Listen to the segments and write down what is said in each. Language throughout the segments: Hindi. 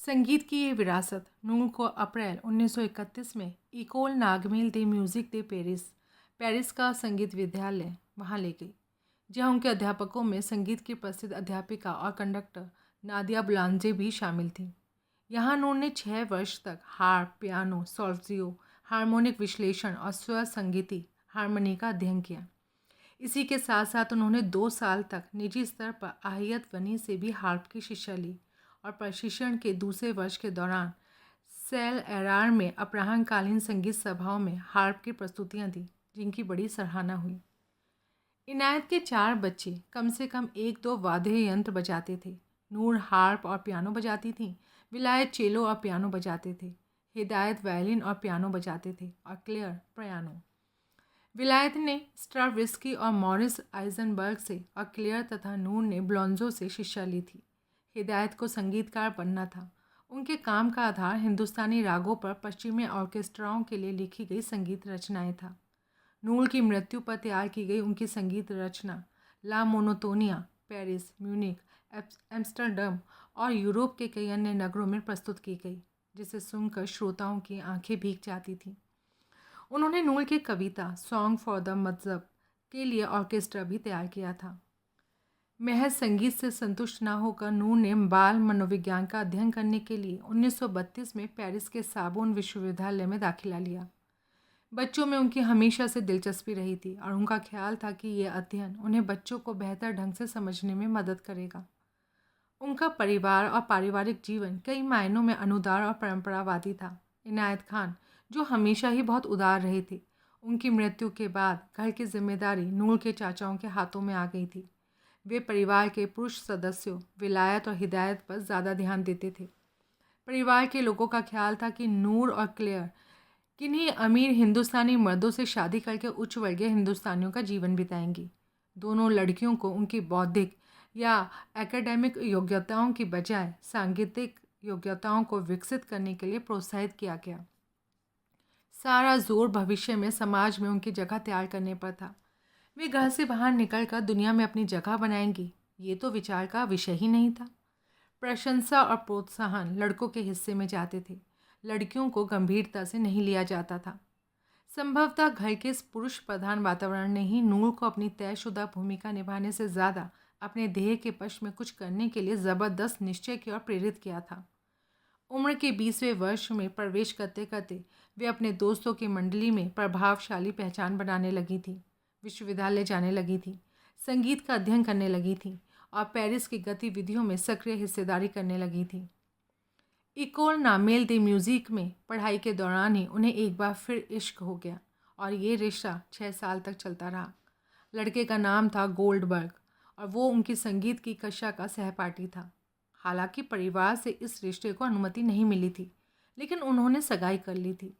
संगीत की ये विरासत नूर को अप्रैल 1931 में इकोल नागमेल दे म्यूज़िक दे पेरिस का संगीत विद्यालय वहाँ ले गई, जहाँ उनके अध्यापकों में संगीत की प्रसिद्ध अध्यापिका और कंडक्टर नादिया बुलांजे भी शामिल थीं। यहाँ नूर ने 6 वर्ष तक हार्प, पियानो, सॉल्फियो, हार्मोनिक विश्लेषण और स्वर संगीती हारमोनी का अध्ययन किया। इसी के साथ साथ उन्होंने 2 साल तक निजी स्तर पर आहियत वनी से भी हार्प की शिक्षा ली और प्रशिक्षण के दूसरे वर्ष के दौरान सेल एरार में अपराह्नकालीन संगीत सभाओं में हार्प की प्रस्तुतियां दी, जिनकी बड़ी सराहना हुई। इनायत के 4 बच्चे कम से कम 1-2 वाद्य यंत्र बजाते थे। नूर हार्प और पियानो बजाती थीं, विलायत चेलो और पियानो बजाते थे, हिदायत वायलिन और पियानो बजाते थे और क्लेयर पियानो। विलायत ने स्ट्राविस्की और मॉरिस आइजनबर्ग से और क्लेयर तथा नूर ने ब्लोंजो से शिक्षा ली थी। हिदायत को संगीतकार बनना था। उनके काम का आधार हिंदुस्तानी रागों पर पश्चिमी ऑर्केस्ट्राओं के लिए लिखी गई संगीत रचनाएं था। नूर की मृत्यु पर तैयार की गई उनकी संगीत रचना ला मोनोटोनिया पेरिस, म्यूनिख, एम्स्टर्डम और यूरोप के कई अन्य नगरों में प्रस्तुत की गई, जिसे सुनकर श्रोताओं की आंखें भीग जाती थीं। उन्होंने नूर की कविता सॉन्ग फॉर द मज़हब के लिए ऑर्केस्ट्रा भी तैयार किया था। महज संगीत से संतुष्ट न होकर नूर ने बाल मनोविज्ञान का अध्ययन करने के लिए 1932 में पेरिस के साबोन विश्वविद्यालय में दाखिला लिया। बच्चों में उनकी हमेशा से दिलचस्पी रही थी और उनका ख्याल था कि यह अध्ययन उन्हें बच्चों को बेहतर ढंग से समझने में मदद करेगा। उनका परिवार और पारिवारिक जीवन कई मायनों में अनुदार और परंपरावादी था। इनायत खान, जो हमेशा ही बहुत उदार रहे थे, उनकी मृत्यु के बाद घर की जिम्मेदारी नूर के चाचाओं के हाथों में आ गई थी। वे परिवार के पुरुष सदस्यों विलायत और हिदायत पर ज़्यादा ध्यान देते थे। परिवार के लोगों का ख्याल था कि नूर और क्लेयर किन्हीं अमीर हिंदुस्तानी मर्दों से शादी करके उच्च वर्गीय हिंदुस्तानियों का जीवन बिताएंगी। दोनों लड़कियों को उनकी बौद्धिक या एकेडमिक योग्यताओं की बजाय सांगीतिक योग्यताओं को विकसित करने के लिए प्रोत्साहित किया गया। सारा जोर भविष्य में समाज में उनकी जगह तैयार करने पर था। वे घर से बाहर निकलकर दुनिया में अपनी जगह बनाएंगी, ये तो विचार का विषय ही नहीं था। प्रशंसा और प्रोत्साहन लड़कों के हिस्से में जाते थे, लड़कियों को गंभीरता से नहीं लिया जाता था। संभवतः घर के इस पुरुष प्रधान वातावरण ने ही नूर को अपनी तयशुदा भूमिका निभाने से ज़्यादा अपने देह के पक्ष में कुछ करने के लिए ज़बरदस्त निश्चय की ओर प्रेरित किया था। उम्र के 20वें वर्ष में प्रवेश करते करते वे अपने दोस्तों की मंडली में प्रभावशाली पहचान बनाने लगी थी, विश्वविद्यालय जाने लगी थी, संगीत का अध्ययन करने लगी थी और पेरिस की गतिविधियों में सक्रिय हिस्सेदारी करने लगी थी। इकोल नामेल दे म्यूज़िक में पढ़ाई के दौरान ही उन्हें एक बार फिर इश्क हो गया और ये रिश्ता 6 साल तक चलता रहा। लड़के का नाम था गोल्डबर्ग और वो उनकी संगीत की कक्षा का सहपाठी था। हालांकि परिवार से इस रिश्ते को अनुमति नहीं मिली थी, लेकिन उन्होंने सगाई कर ली थी।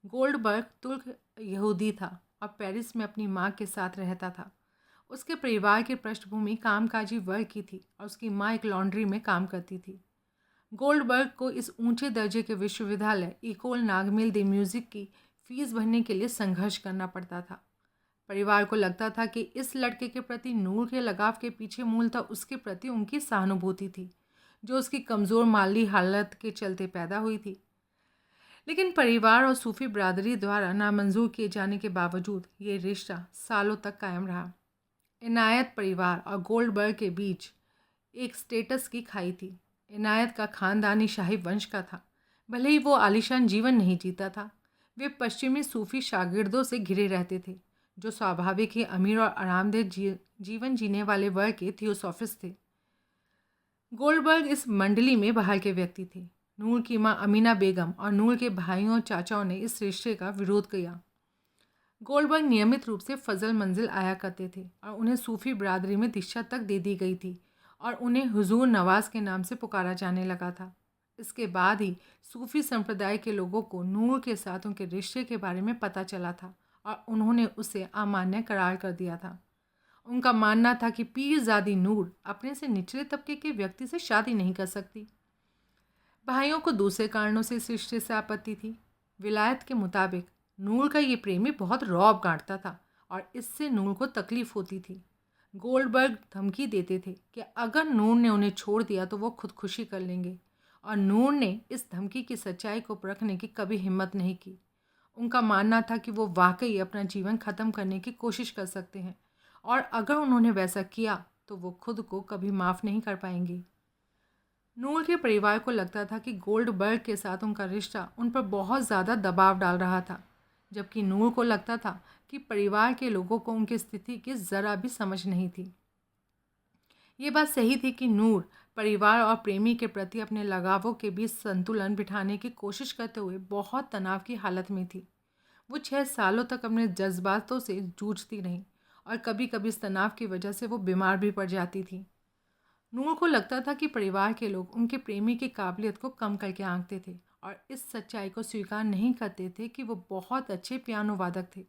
गोल्डबर्ग तुर्क यहूदी था और पेरिस में अपनी माँ के साथ रहता था। उसके परिवार की पृष्ठभूमि कामकाजी वर्ग की थी और उसकी माँ एक लॉन्ड्री में काम करती थी। गोल्डबर्ग को इस ऊंचे दर्जे के विश्वविद्यालय इकोल नागमेल दे म्यूज़िक की फीस भरने के लिए संघर्ष करना पड़ता था। परिवार को लगता था कि इस लड़के के प्रति नूर के लगाव के पीछे मूलतः उसके प्रति उनकी सहानुभूति थी, जो उसकी कमज़ोर माली हालत के चलते पैदा हुई थी। लेकिन परिवार और सूफी बरादरी द्वारा नामंजूर किए जाने के बावजूद ये रिश्ता सालों तक कायम रहा। इनायत परिवार और गोल्डबर्ग के बीच एक स्टेटस की खाई थी। इनायत का खानदानी शाही वंश का था। भले ही वो आलीशान जीवन नहीं जीता था, वे पश्चिमी सूफी शागिर्दों से घिरे रहते थे, जो स्वाभाविक ही अमीर और आरामदेह जीवन जीने वाले वर्ग के थियोसॉफिस्ट थे। गोल्डबर्ग इस मंडली में बाहर के व्यक्ति थे। नूर की माँ अमीना बेगम और नूर के भाइयों और चाचाओं ने इस रिश्ते का विरोध किया। गोल्डबर्ग नियमित रूप से फजल मंजिल आया करते थे और उन्हें सूफी बरादरी में दीक्षा तक दे दी गई थी और उन्हें हुजूर नवाज के नाम से पुकारा जाने लगा था। इसके बाद ही सूफी संप्रदाय के लोगों को नूर के साथ उनके रिश्ते के बारे में पता चला था और उन्होंने उसे अमान्य करार कर दिया था। उनका मानना था कि पीरजादी नूर अपने से निचले तबके के व्यक्ति से शादी नहीं कर सकती। भाइयों को दूसरे कारणों से इस रिश्ते से आपत्ति थी। विलायत के मुताबिक नूर का ये प्रेमी बहुत रौब गांठता था और इससे नूर को तकलीफ होती थी। गोल्डबर्ग धमकी देते थे कि अगर नूर ने उन्हें छोड़ दिया तो वो खुदकुशी कर लेंगे और नूर ने इस धमकी की सच्चाई को परखने की कभी हिम्मत नहीं की। उनका मानना था कि वो वाकई अपना जीवन ख़त्म करने की कोशिश कर सकते हैं और अगर उन्होंने वैसा किया तो वो खुद को कभी माफ़ नहीं कर पाएंगी। नूर के परिवार को लगता था कि गोल्डबर्ग के साथ उनका रिश्ता उन पर बहुत ज़्यादा दबाव डाल रहा था, जबकि नूर को लगता था कि परिवार के लोगों को उनकी स्थिति की ज़रा भी समझ नहीं थी। ये बात सही थी कि नूर परिवार और प्रेमी के प्रति अपने लगावों के बीच संतुलन बिठाने की कोशिश करते हुए बहुत तनाव की हालत में थी। वो 6 सालों तक अपने जज्बातों से जूझती रही और कभी कभी इस तनाव की वजह से वो बीमार भी पड़ जाती थी। नूर को लगता था कि परिवार के लोग उनके प्रेमी की काबिलियत को कम करके आंकते थे और इस सच्चाई को स्वीकार नहीं करते थे कि वो बहुत अच्छे पियानो वादक थे।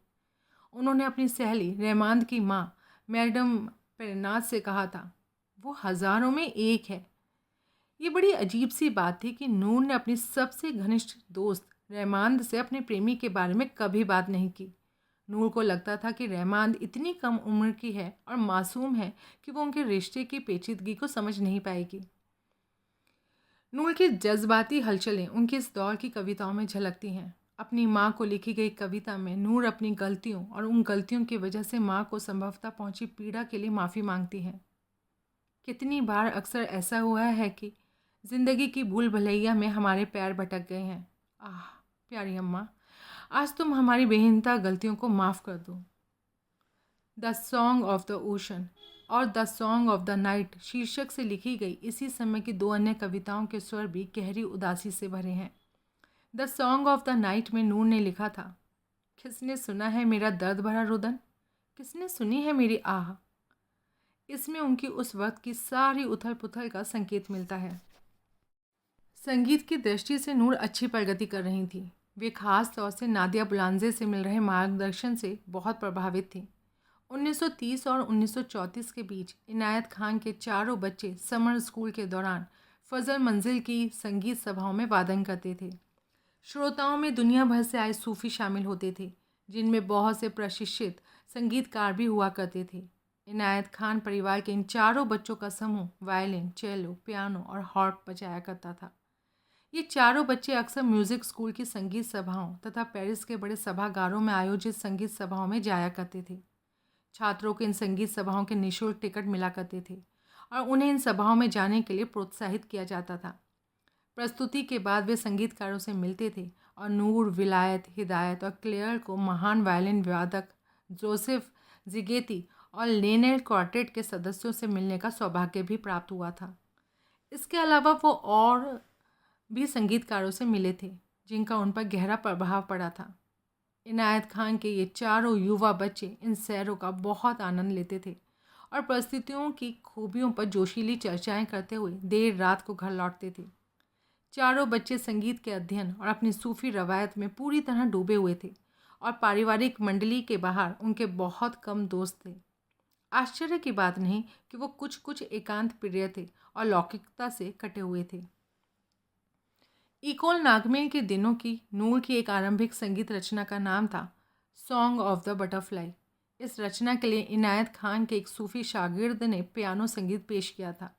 उन्होंने अपनी सहेली रहमान की माँ मैडम पेरनाज से कहा था, वो हज़ारों में एक है। ये बड़ी अजीब सी बात थी कि नूर ने अपनी सबसे घनिष्ठ दोस्त रहमान से अपने प्रेमी के बारे में कभी बात नहीं की। नूर को लगता था कि रहमान इतनी कम उम्र की है और मासूम है कि वो उनके रिश्ते की पेचीदगी को समझ नहीं पाएगी। नूर की जज्बाती हलचलें उनके इस दौर की कविताओं में झलकती हैं। अपनी माँ को लिखी गई कविता में नूर अपनी गलतियों और उन गलतियों की वजह से माँ को संभवतः पहुंची पीड़ा के लिए माफ़ी मांगती हैं। कितनी बार अक्सर ऐसा हुआ है कि ज़िंदगी की भूल भलैया में हमारे पैर भटक गए हैं। आह प्यारी अम्मा, आज तुम हमारी बेहिंता गलतियों को माफ़ कर दो। The song of the ocean और the song of the night शीर्षक से लिखी गई इसी समय की 2 अन्य कविताओं के स्वर भी गहरी उदासी से भरे हैं। The song of the night में नूर ने लिखा था, किसने सुना है मेरा दर्द भरा रुदन, किसने सुनी है मेरी आह। इसमें उनकी उस वक्त की सारी उथल पुथल का संकेत मिलता है। संगीत की दृष्टि से नूर अच्छी प्रगति कर रही थी। वे खास तौर से नादिया बुलांजे से मिल रहे मार्गदर्शन से बहुत प्रभावित थी। 1930 और 1934 के बीच इनायत खान के चारों बच्चे समर स्कूल के दौरान फजल मंजिल की संगीत सभाओं में वादन करते थे। श्रोताओं में दुनिया भर से आए सूफी शामिल होते थे, जिनमें बहुत से प्रशिक्षित संगीतकार भी हुआ करते थे। इनायत खान परिवार के इन चारों बच्चों का समूह वायलिन, चेलो, पियानो और हार्प बजाया करता था। ये चारों बच्चे अक्सर म्यूज़िक स्कूल की संगीत सभाओं तथा पेरिस के बड़े सभागारों में आयोजित संगीत सभाओं में जाया करते थे। छात्रों को इन संगीत सभाओं के निःशुल्क टिकट मिला करते थे और उन्हें इन सभाओं में जाने के लिए प्रोत्साहित किया जाता था। प्रस्तुति के बाद वे संगीतकारों से मिलते थे और नूर, विलायत, हिदायत और क्लेयर को महान वायलिन वादक जोसेफ जिगेती और लेनेल क्वार्टेट के सदस्यों से मिलने का सौभाग्य भी प्राप्त हुआ था। इसके अलावा वो और भी संगीतकारों से मिले थे जिनका उन पर गहरा प्रभाव पड़ा था। इनायत खान के ये चारों युवा बच्चे इन सैरों का बहुत आनंद लेते थे और परिस्थितियों की खूबियों पर जोशीली चर्चाएं करते हुए देर रात को घर लौटते थे। चारों बच्चे संगीत के अध्ययन और अपनी सूफी रवायत में पूरी तरह डूबे हुए थे और पारिवारिक मंडली के बाहर उनके बहुत कम दोस्त थे। आश्चर्य की बात नहीं कि वो कुछ एकांत प्रिय थे और लौकिकता से कटे हुए थे। इकोल नागमेल के दिनों की नूर की एक आरंभिक संगीत रचना का नाम था सॉन्ग ऑफ द बटरफ्लाई। इस रचना के लिए इनायत खान के एक सूफी शागिर्द ने पियानो संगीत पेश किया था।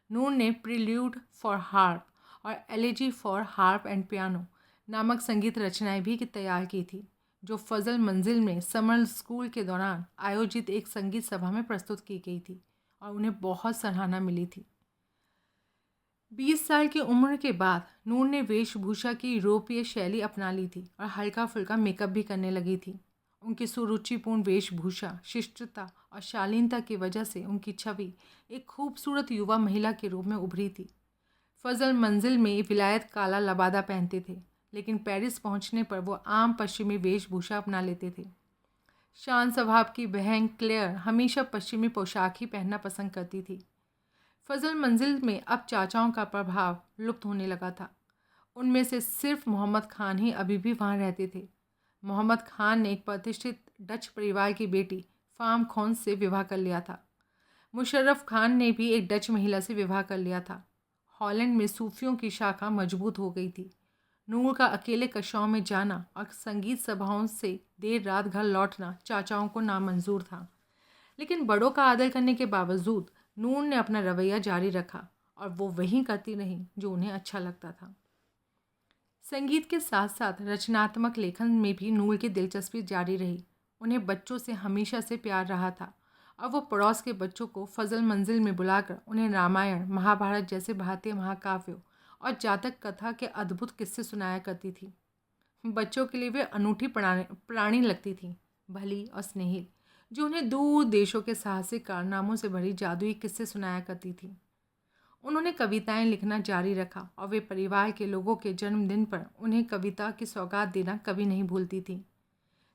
नूर ने प्रिल्यूड फॉर हार्प और elegy for harp and piano नामक संगीत रचनाएं भी तैयार की थी, जो फजल मंजिल में समर स्कूल के दौरान आयोजित एक संगीत सभा में प्रस्तुत की गई थी और उन्हें बहुत सराहना मिली थी। 20 साल की उम्र के बाद नूर ने वेशभूषा की यूरोपीय शैली अपना ली थी और हल्का फुल्का मेकअप भी करने लगी थी। उनकी सुरुचिपूर्ण वेशभूषा, शिष्टता और शालीनता की वजह से उनकी छवि एक खूबसूरत युवा महिला के रूप में उभरी थी। फजल मंजिल में विलायत काला लबादा पहनते थे, लेकिन पेरिस पहुंचने पर वो आम पश्चिमी वेशभूषा अपना लेते थे। शांत स्वभाव की बहन क्लेयर हमेशा पश्चिमी पोशाक ही पहनना पसंद करती थी। फजल मंजिल में अब चाचाओं का प्रभाव लुप्त होने लगा था। उनमें से सिर्फ मोहम्मद खान ही अभी भी वहाँ रहते थे। मोहम्मद खान ने एक प्रतिष्ठित डच परिवार की बेटी फाम खोन से विवाह कर लिया था। मुशर्रफ खान ने भी एक डच महिला से विवाह कर लिया था। हॉलैंड में सूफियों की शाखा मजबूत हो गई थी। नूर का अकेले कक्षाओं में जाना और संगीत सभाओं से देर रात घर लौटना चाचाओं को नामंजूर था, लेकिन बड़ों का आदर करने के बावजूद नूर ने अपना रवैया जारी रखा और वो वही करती रहीं जो उन्हें अच्छा लगता था। संगीत के साथ साथ रचनात्मक लेखन में भी नूर की दिलचस्पी जारी रही। उन्हें बच्चों से हमेशा से प्यार रहा था और वो पड़ोस के बच्चों को फजल मंजिल में बुलाकर उन्हें रामायण, महाभारत जैसे भारतीय महाकाव्यों और जातक कथा के अद्भुत किस्से सुनाया करती थी। बच्चों के लिए वे अनूठी प्राणी लगती थीं, भली और स्नेहिल, जो उन्हें दूर देशों के साहसिक कारनामों से भरी जादुई किस्से सुनाया करती थी। उन्होंने कविताएं लिखना जारी रखा और वे परिवार के लोगों के जन्मदिन पर उन्हें कविता की सौगात देना कभी नहीं भूलती थी।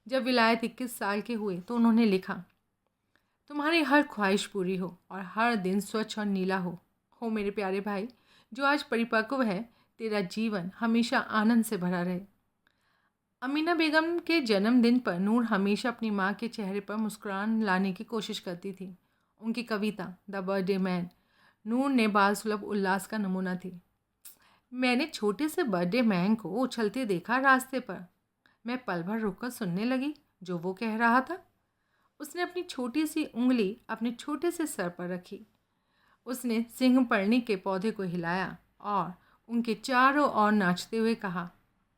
जब विलायत 21 साल के हुए तो उन्होंने लिखा, तुम्हारी हर ख्वाहिश पूरी हो और हर दिन स्वच्छ और नीला हो मेरे प्यारे भाई, जो आज परिपक्व है, तेरा जीवन हमेशा आनंद से भरा रहे। अमीना बेगम के जन्मदिन पर नूर हमेशा अपनी माँ के चेहरे पर मुस्कुराहट लाने की कोशिश करती थी। उनकी कविता द बर्थडे मैन नूर ने बाल सुलभ उल्लास का नमूना थी। मैंने छोटे से बर्थडे मैन को उछलते देखा रास्ते पर। मैं पल भर रुककर सुनने लगी जो वो कह रहा था। उसने अपनी छोटी सी उंगली अपने छोटे से सर पर रखी। उसने सिंहपर्णी के पौधे को हिलाया और उनके चारों ओर नाचते हुए कहा,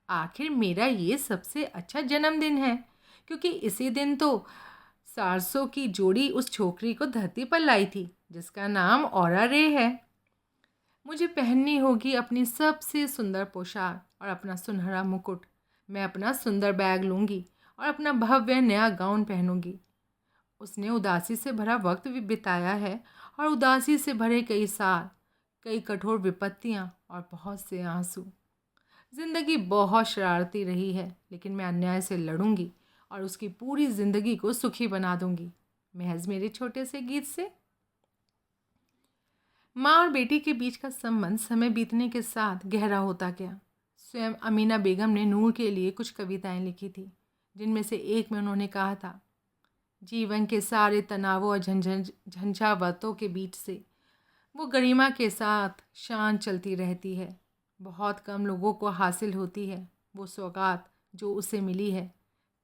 आखिर मेरा ये सबसे अच्छा जन्मदिन है, क्योंकि इसी दिन तो सारसों की जोड़ी उस छोकरी को धरती पर लाई थी जिसका नाम औरा रे है। मुझे पहननी होगी अपनी सबसे सुंदर पोशाक और अपना सुनहरा मुकुट। मैं अपना सुंदर बैग लूँगी और अपना भव्य नया गाउन पहनूंगी। उसने उदासी से भरा वक्त भी बिताया है और उदासी से भरे कई साल, कई कठोर विपत्तियाँ और बहुत से आंसू। ज़िंदगी बहुत शरारती रही है, लेकिन मैं अन्याय से लड़ूंगी और उसकी पूरी ज़िंदगी को सुखी बना दूंगी, महज मेरे छोटे से गीत से। माँ और बेटी के बीच का संबंध समय बीतने के साथ गहरा होता गया। स्वयं अमीना बेगम ने नूर के लिए कुछ कविताएं लिखी थी, जिनमें से एक में उन्होंने कहा था, जीवन के सारे तनावों और झंझावातों के बीच से वो गरिमा के साथ शान चलती रहती है। बहुत कम लोगों को हासिल होती है वो सौगात जो उसे मिली है,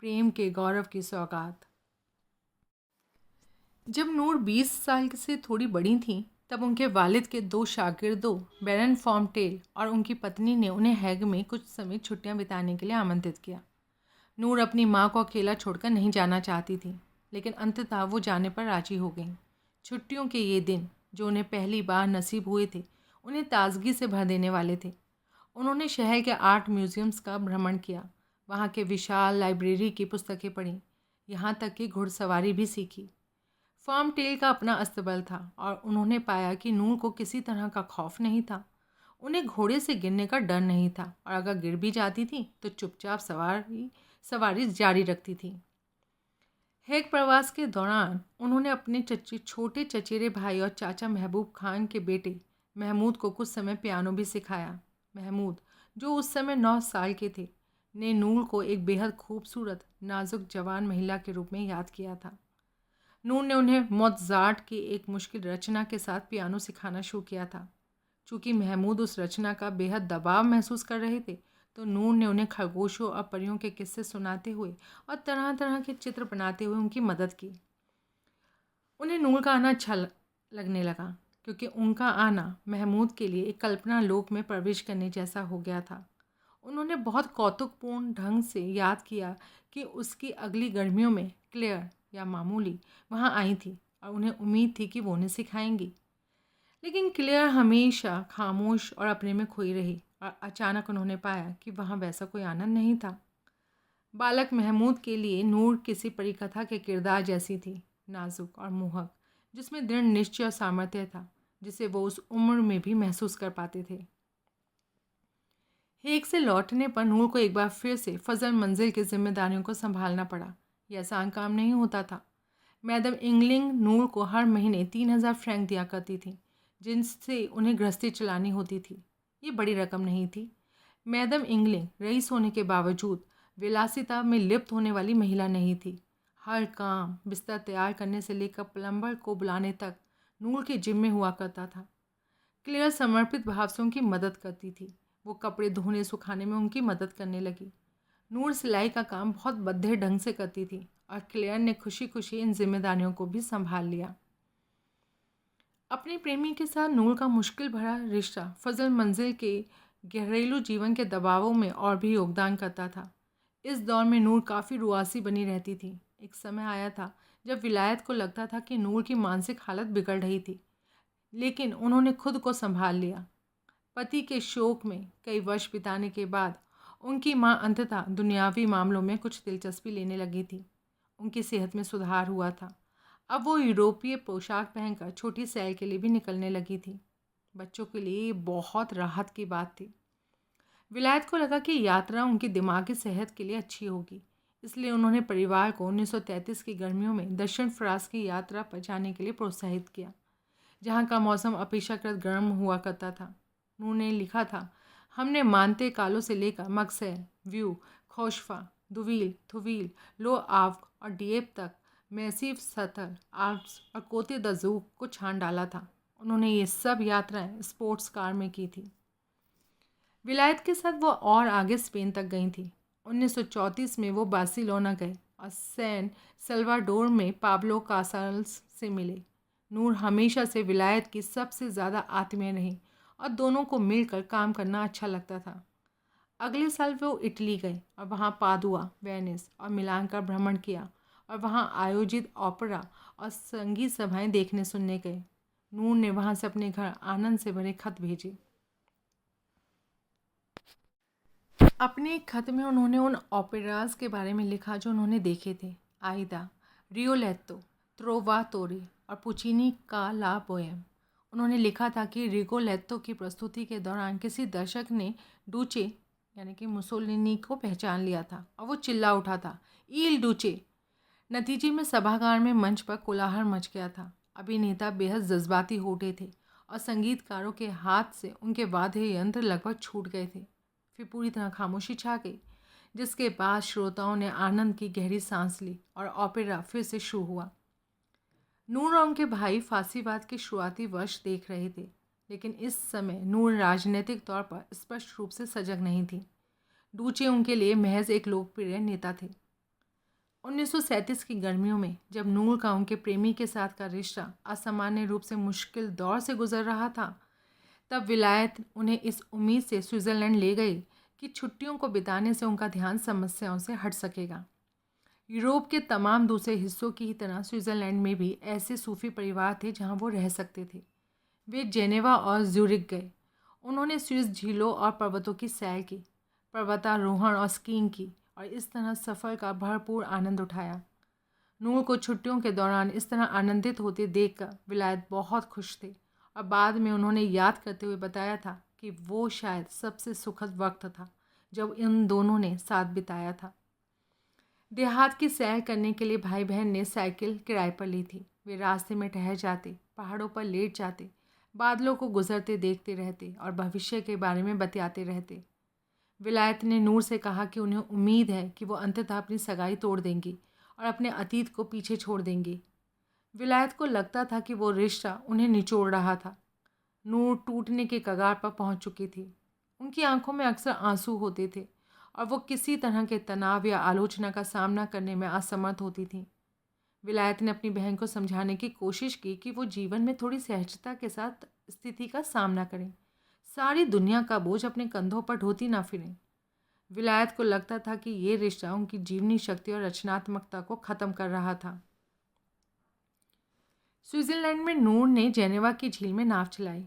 प्रेम के गौरव की सौगात। जब नूर 20 साल से थोड़ी बड़ी थीं, तब उनके वालिद के 2 शागिर्दों बैरन फॉर्मटेल और उनकी पत्नी ने उन्हें हैग में कुछ समय छुट्टियां बिताने के लिए आमंत्रित किया। नूर अपनी माँ को अकेला छोड़कर नहीं जाना चाहती थी, लेकिन अंततः वो जाने पर राजी हो गईं। छुट्टियों के ये दिन जो उन्हें पहली बार नसीब हुए थे, उन्हें ताजगी से भर देने वाले थे। उन्होंने शहर के आर्ट म्यूजियम्स का भ्रमण किया, वहाँ के विशाल लाइब्रेरी की पुस्तकें पढ़ीं, यहाँ तक कि घुड़सवारी भी सीखी। फार्म टेल का अपना अस्तबल था और उन्होंने पाया कि नूर को किसी तरह का खौफ नहीं था। उन्हें घोड़े से गिरने का डर नहीं था और अगर गिर भी जाती थी तो चुपचाप सवारी जारी रखती थी। हैग प्रवास के दौरान उन्होंने अपने छोटे चचेरे भाई और चाचा महबूब खान के बेटे महमूद को कुछ समय पियानो भी सिखाया। महमूद, जो उस समय 9 साल के थे, ने नूर को एक बेहद खूबसूरत नाजुक जवान महिला के रूप में याद किया था। नूर ने उन्हें मोत्ज़ार्ट की एक मुश्किल रचना के साथ पियानो सिखाना शुरू किया था। चूँकि महमूद उस रचना का बेहद दबाव महसूस कर रहे थे, तो नूर ने उन्हें खरगोशों और परियों के किस्से सुनाते हुए और तरह तरह के चित्र बनाते हुए उनकी मदद की। उन्हें नूर का आना अच्छा लगने लगा, क्योंकि उनका आना महमूद के लिए एक कल्पना लोक में प्रवेश करने जैसा हो गया था। उन्होंने बहुत कौतुकपूर्ण ढंग से याद किया कि उसकी अगली गर्मियों में क्लेयर या मामूली वहाँ आई थी और उन्हें उम्मीद थी कि वो उन्हें सिखाएंगी। लेकिन क्लेयर हमेशा खामोश और अपने में खोई रही और अचानक उन्होंने पाया कि वहाँ वैसा कोई आनंद नहीं था। बालक महमूद के लिए नूर किसी परिकथा के किरदार जैसी थी, नाजुक और मोहक, जिसमें दृढ़ निश्चय और सामर्थ्य था, जिसे वो उस उम्र में भी महसूस कर पाते थे। हेग से लौटने पर नूर को एक बार फिर से फजल मंजिल की जिम्मेदारियों को संभालना पड़ा। यह आसान काम नहीं होता था। मैडम इंगलिंग नूर को हर महीने 3000 फ्रैंक दिया करती थी, जिनसे उन्हें गृहस्थी चलानी होती थी। ये बड़ी रकम नहीं थी। मैडम इंगलिंग रईस होने के बावजूद विलासिता में लिप्त होने वाली महिला नहीं थी। हर काम, बिस्तर तैयार करने से लेकर प्लम्बर को बुलाने तक नूर के जिम्मे हुआ करता था। क्लेयर समर्पित भाव से उनकी मदद करती थी। वो कपड़े धोने सुखाने में उनकी मदद करने लगी। नूर सिलाई का काम बहुत बद्धे ढंग से करती थी और क्लेयर ने खुशी खुशी इन जिम्मेदारियों को भी संभाल लिया। अपने प्रेमी के साथ नूर का मुश्किल भरा रिश्ता फजल मंजिल के घरेलू जीवन के दबावों में और भी योगदान करता था। इस दौर में नूर काफ़ी रुआसी बनी रहती थी। एक समय आया था जब विलायत को लगता था कि नूर की मानसिक हालत बिगड़ रही थी, लेकिन उन्होंने खुद को संभाल लिया। पति के शोक में कई वर्ष बिताने के बाद उनकी मां अंततः दुनियावी मामलों में कुछ दिलचस्पी लेने लगी थी। उनकी सेहत में सुधार हुआ था। अब वो यूरोपीय पोशाक पहनकर छोटी सैर के लिए भी निकलने लगी थी। बच्चों के लिए ये बहुत राहत की बात थी। विलायत को लगा कि यात्रा उनकी दिमागी सेहत के लिए अच्छी होगी, इसलिए उन्होंने परिवार को 1933 की गर्मियों में दक्षिण फ्रांस की यात्रा पर जाने के लिए प्रोत्साहित किया, जहाँ का मौसम अपेक्षाकृत गर्म हुआ करता था। उन्होंने लिखा था, हमने मानते कालों से लेकर मक्सैर, व्यू, खोशफा, दुवील, थुवील, लो आव और डिएप तक मैसिव सतल आल्प्स और कोते दजूक को छान डाला था। उन्होंने ये सब यात्राएं स्पोर्ट्स कार में की थी। विलायत के साथ वो और आगे स्पेन तक गई थी। 1934 में वो बार्सिलोना गए और सैन सल्वाडोर में पाब्लो कासाल्स से मिले। नूर हमेशा से विलायत की सबसे ज़्यादा आत्मीय रही और दोनों को मिलकर काम करना अच्छा लगता था। अगले साल वो इटली गए और वहाँ पादुआ, वेनिस और मिलान का भ्रमण किया और वहाँ आयोजित ओपेरा और संगीत सभाएं देखने सुनने गए। नूर ने वहाँ से अपने घर आनंद से भरे खत भेजे। अपने एक खत में उन्होंने उन ओपेराज के बारे में लिखा जो उन्होंने देखे थे, आइदा, रियोलेत्तो, त्रोवातोरे और पुचिनी का ला बोएम। उन्होंने लिखा था कि रिगोलेत्तो की प्रस्तुति के दौरान किसी दर्शक ने डूचे यानी कि मुसोलिनी को पहचान लिया था और वो चिल्ला उठा था, ईल डूचे। नतीजे में सभागार में मंच पर कोलाहल मच गया था। अभिनेता बेहद जज्बाती हो उठे थे और संगीतकारों के हाथ से उनके वाद्य यंत्र लगभग छूट गए थे। फिर पूरी तरह खामोशी छा गई, जिसके बाद श्रोताओं ने आनंद की गहरी सांस ली और ओपेरा फिर से शुरू हुआ। नूर और उनके भाई फांसीवाद के शुरुआती वर्ष देख रहे थे, लेकिन इस समय नूर राजनीतिक तौर पर स्पष्ट रूप से सजग नहीं थी। डूचे उनके लिए महज एक लोकप्रिय नेता थे। 1937 की गर्मियों में जब नूर का उनके प्रेमी के साथ का रिश्ता असामान्य रूप से मुश्किल दौर से गुजर रहा था, तब विलायत उन्हें इस उम्मीद से स्विट्ज़रलैंड ले गई कि छुट्टियों को बिताने से उनका ध्यान समस्याओं से हट सकेगा। यूरोप के तमाम दूसरे हिस्सों की ही तरह स्विट्ज़रलैंड में भी ऐसे सूफी परिवार थे जहां वो रह सकते थे। वे जेनेवा और ज्यूरिख गए। उन्होंने स्विस झीलों और पर्वतों की सैर की, पर्वतारोहण और स्कीइंग की और इस तरह सफ़र का भरपूर आनंद उठाया। नूर को छुट्टियों के दौरान इस तरह आनंदित होते देखकर विलायत बहुत खुश थे और बाद में उन्होंने याद करते हुए बताया था कि वो शायद सबसे सुखद वक्त था जब इन दोनों ने साथ बिताया था। देहात की सैर करने के लिए भाई बहन ने साइकिल किराए पर ली थी। वे रास्ते में ठहर जाते, पहाड़ों पर लेट जाते, बादलों को गुजरते देखते रहते और भविष्य के बारे में बतियाते रहते। विलायत ने नूर से कहा कि उन्हें उम्मीद है कि वो अंततः अपनी सगाई तोड़ देंगी और अपने अतीत को पीछे छोड़ देंगी। विलायत को लगता था कि वो रिश्ता उन्हें निचोड़ रहा था। नूर टूटने के कगार पर पहुंच चुकी थी। उनकी आंखों में अक्सर आंसू होते थे और वो किसी तरह के तनाव या आलोचना का सामना करने में असमर्थ होती थी। विलायत ने अपनी बहन को समझाने की कोशिश की कि वो जीवन में थोड़ी सहजता के साथ स्थिति का सामना करें, सारी दुनिया का बोझ अपने कंधों पर ढोती ना फिरें। विलायत को लगता था कि ये रिश्ता उनकी जीवनी शक्ति और रचनात्मकता को ख़त्म कर रहा था। स्विट्ज़रलैंड में नूर ने जेनेवा की झील में नाव चलाई।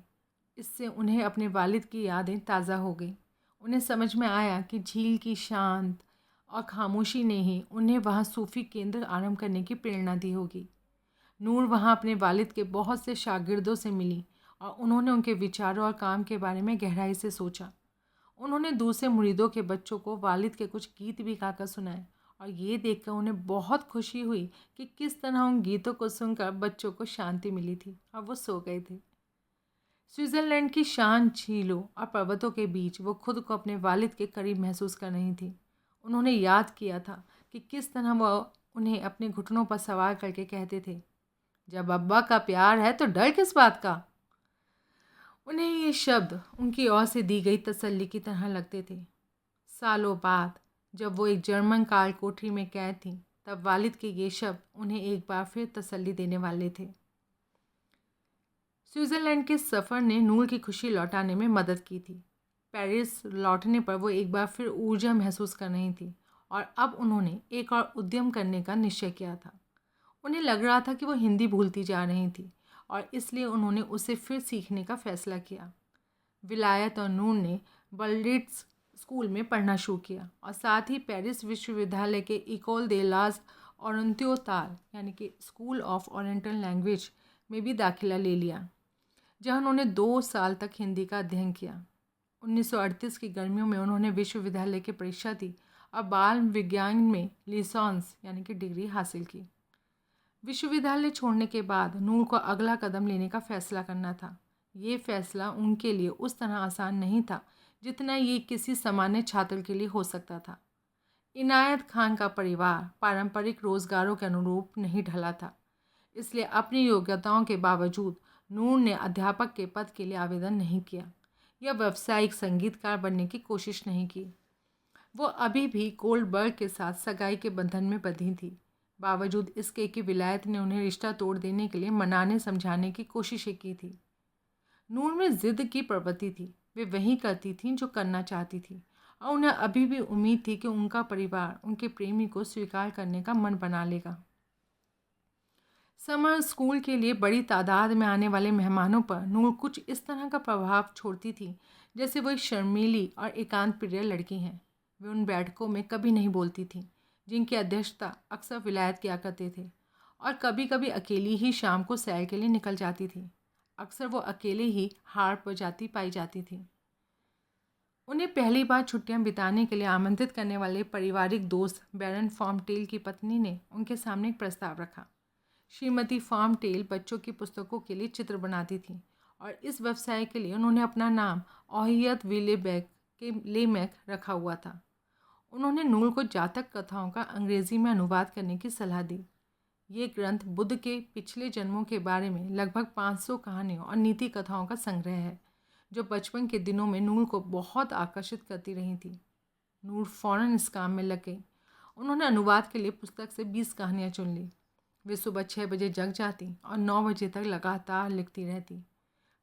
इससे उन्हें अपने वालिद की यादें ताज़ा हो गईं। उन्हें समझ में आया कि झील की शांत और खामोशी ने ही उन्हें वहाँ सूफ़ी केंद्र आरंभ करने की प्रेरणा दी होगी। नूर वहाँ अपने वालिद के बहुत से शागिर्दों से मिली और उन्होंने उनके विचारों और काम के बारे में गहराई से सोचा। उन्होंने दूसरे मुरीदों के बच्चों को वालिद के कुछ गीत भी गाकर सुनाए और ये देखकर उन्हें बहुत खुशी हुई कि किस तरह उन गीतों को सुनकर बच्चों को शांति मिली थी और वो सो गए थे। स्विट्ज़रलैंड की शांत झीलों और पर्वतों के बीच वो खुद को अपने वालिद के करीब महसूस कर रही थी। उन्होंने याद किया था कि किस तरह वह उन्हें अपने घुटनों पर सवार करके कहते थे, जब अब्बा का प्यार है तो डर किस बात का। उन्हें ये शब्द उनकी ओर से दी गई तसल्ली की तरह लगते थे। सालों बाद जब वो एक जर्मन काल कोठरी में कैद थीं, तब वालिद के ये शब्द उन्हें एक बार फिर तसल्ली देने वाले थे। स्विट्ज़रलैंड के सफ़र ने नूर की खुशी लौटाने में मदद की थी। पेरिस लौटने पर वो एक बार फिर ऊर्जा महसूस कर रही थी और अब उन्होंने एक और उद्यम करने का निश्चय किया था। उन्हें लग रहा था कि वो हिंदी भूलती जा रही थी और इसलिए उन्होंने उसे फिर सीखने का फ़ैसला किया। विलायत और नूर ने बल्डिट्स स्कूल में पढ़ना शुरू किया और साथ ही पेरिस विश्वविद्यालय के इकोल दे लाज ओरिएंटल यानी कि स्कूल ऑफ ओरिएंटल लैंग्वेज में भी दाखिला ले लिया, जहाँ उन्होंने 2 साल तक हिंदी का अध्ययन किया। 1938 की गर्मियों में उन्होंने विश्वविद्यालय की परीक्षा दी और बाल विज्ञान में लिसांस यानी कि डिग्री हासिल की। विश्वविद्यालय छोड़ने के बाद नूर को अगला कदम लेने का फैसला करना था। ये फैसला उनके लिए उस तरह आसान नहीं था जितना ये किसी सामान्य छात्र के लिए हो सकता था। इनायत खान का परिवार पारंपरिक रोजगारों के अनुरूप नहीं ढला था, इसलिए अपनी योग्यताओं के बावजूद नूर ने अध्यापक के पद के लिए आवेदन नहीं किया या व्यावसायिक संगीतकार बनने की कोशिश नहीं की। वो अभी भी गोल्डबर्ग के साथ सगाई के बंधन में बंधी थी, बावजूद इसके कि विलायत ने उन्हें रिश्ता तोड़ देने के लिए मनाने समझाने की कोशिशें की थी। नूर में जिद की प्रवृत्ति थी, वे वही करती थीं जो करना चाहती थी और उन्हें अभी भी उम्मीद थी कि उनका परिवार उनके प्रेमी को स्वीकार करने का मन बना लेगा। समर स्कूल के लिए बड़ी तादाद में आने वाले मेहमानों पर नूर कुछ इस तरह का प्रभाव छोड़ती थी जैसे वो एक शर्मीली और एकांत प्रिय लड़की हैं। वे उन बैठकों में कभी नहीं बोलती थीं जिनकी अध्यक्षता अक्सर विलायत किया करते थे और कभी कभी अकेली ही शाम को सैर के लिए निकल जाती थी। अक्सर वो अकेले ही हार्प बजाती पाई जाती थी। उन्हें पहली बार छुट्टियां बिताने के लिए आमंत्रित करने वाले पारिवारिक दोस्त बैरन फॉर्मटेल की पत्नी ने उनके सामने एक प्रस्ताव रखा। श्रीमती फॉर्मटेल बच्चों की पुस्तकों के लिए चित्र बनाती थीं और इस व्यवसाय के लिए उन्होंने अपना नाम ओहियत विलेबैक के लेमैक रखा हुआ था। उन्होंने नूर को जातक कथाओं का अंग्रेजी में अनुवाद करने की सलाह दी। ये ग्रंथ बुद्ध के पिछले जन्मों के बारे में लगभग 500 कहानियों और नीति कथाओं का संग्रह है, जो बचपन के दिनों में नूर को बहुत आकर्षित करती रही थी। नूर फौरन इस काम में लग गई। उन्होंने अनुवाद के लिए पुस्तक से 20 कहानियाँ चुन ली। वे सुबह 6 बजे जग जाती और 9 बजे तक लगातार लिखती रहती।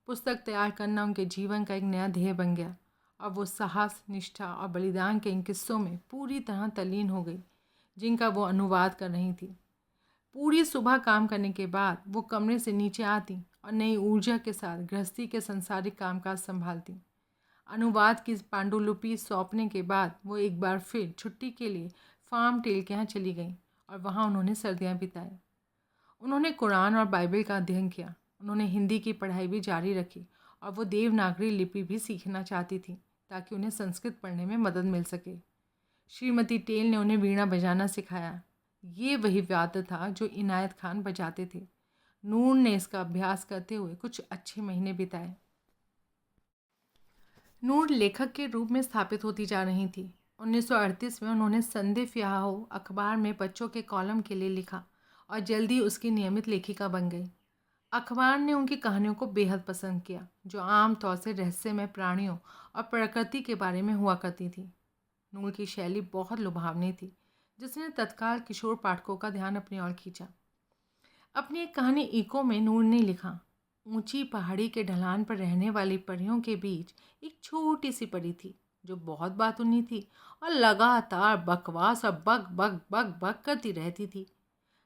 पुस्तक तैयार करना उनके जीवन का एक नया ध्येय बन गया और वो साहस, निष्ठा और बलिदान के इन किस्सों में पूरी तरह तल्लीन हो गई जिनका वो अनुवाद कर रही थी। पूरी सुबह काम करने के बाद वो कमरे से नीचे आती और नई ऊर्जा के साथ गृहस्थी के संसारिक कामकाज संभालती। अनुवाद की पांडुलिपि सौंपने के बाद वो एक बार फिर छुट्टी के लिए फार्म टेल के यहाँ चली गई और वहाँ उन्होंने सर्दियाँ बिताई। उन्होंने कुरान और बाइबल का अध्ययन किया। उन्होंने हिंदी की पढ़ाई भी जारी रखी और वो देवनागरी लिपि भी सीखना चाहती थी ताकि उन्हें संस्कृत पढ़ने में मदद मिल सके। श्रीमती टेल ने उन्हें वीणा बजाना सिखाया। ये वही वाद्य था जो इनायत खान बजाते थे। नूर ने इसका अभ्यास करते हुए कुछ अच्छे महीने बिताए। नूर लेखक के रूप में स्थापित होती जा रही थी। 1938 में उन्होंने संदे फ्याहो अखबार में बच्चों के कॉलम के लिए लिखा और जल्दी उसकी नियमित लेखिका बन गई। अखबार ने उनकी कहानियों को बेहद पसंद किया, जो आमतौर से रहस्यमय प्राणियों और प्रकृति के बारे में हुआ करती थी। नूर की शैली बहुत लुभावनी थी, जिसने तत्काल किशोर पाठकों का ध्यान अपनी ओर खींचा। अपनी एक कहानी इको में नूर ने लिखा, ऊंची पहाड़ी के ढलान पर रहने वाली परियों के बीच एक छोटी सी परी थी जो बहुत बातूनी थी और लगातार बकवास और बक बक बक बक करती रहती थी।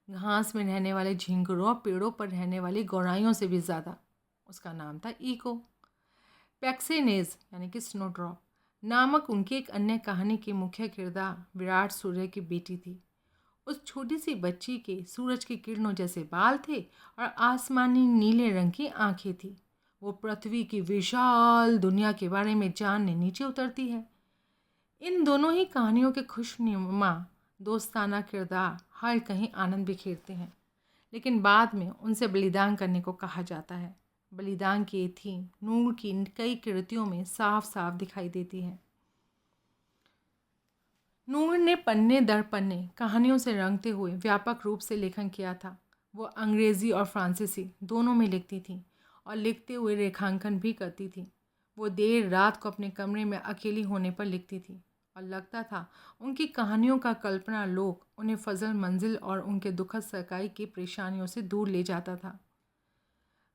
घास में रहने वाले झिंगुरों और पेड़ों पर रहने वाली गौराइयों से भी ज़्यादा। उसका नाम था इको। पैक्सेनेज यानी कि स्नोड्रॉप नामक उनकी एक अन्य कहानी की मुख्य किरदार विराट सूर्य की बेटी थी। उस छोटी सी बच्ची के सूरज की किरणों जैसे बाल थे और आसमानी नीले रंग की आंखें थी। वो पृथ्वी की विशाल दुनिया के बारे में जानने नीचे उतरती है। इन दोनों ही कहानियों के खुशनुमा दोस्ताना किरदार हर कहीं आनंद बिखेरते हैं, लेकिन बाद में उनसे बलिदान करने को कहा जाता है। बलिदान की ये थीम नूर की कई कृतियों में साफ साफ दिखाई देती है। नूर ने पन्ने दर पन्ने कहानियों से रंगते हुए व्यापक रूप से लेखन किया था। वो अंग्रेज़ी और फ्रांसीसी दोनों में लिखती थी और लिखते हुए रेखांकन भी करती थी। वो देर रात को अपने कमरे में अकेली होने पर लिखती थी और लगता था उनकी कहानियों का कल्पना लोक उन्हें फजल मंजिल और उनके दुखद सरकाई की परेशानियों से दूर ले जाता था।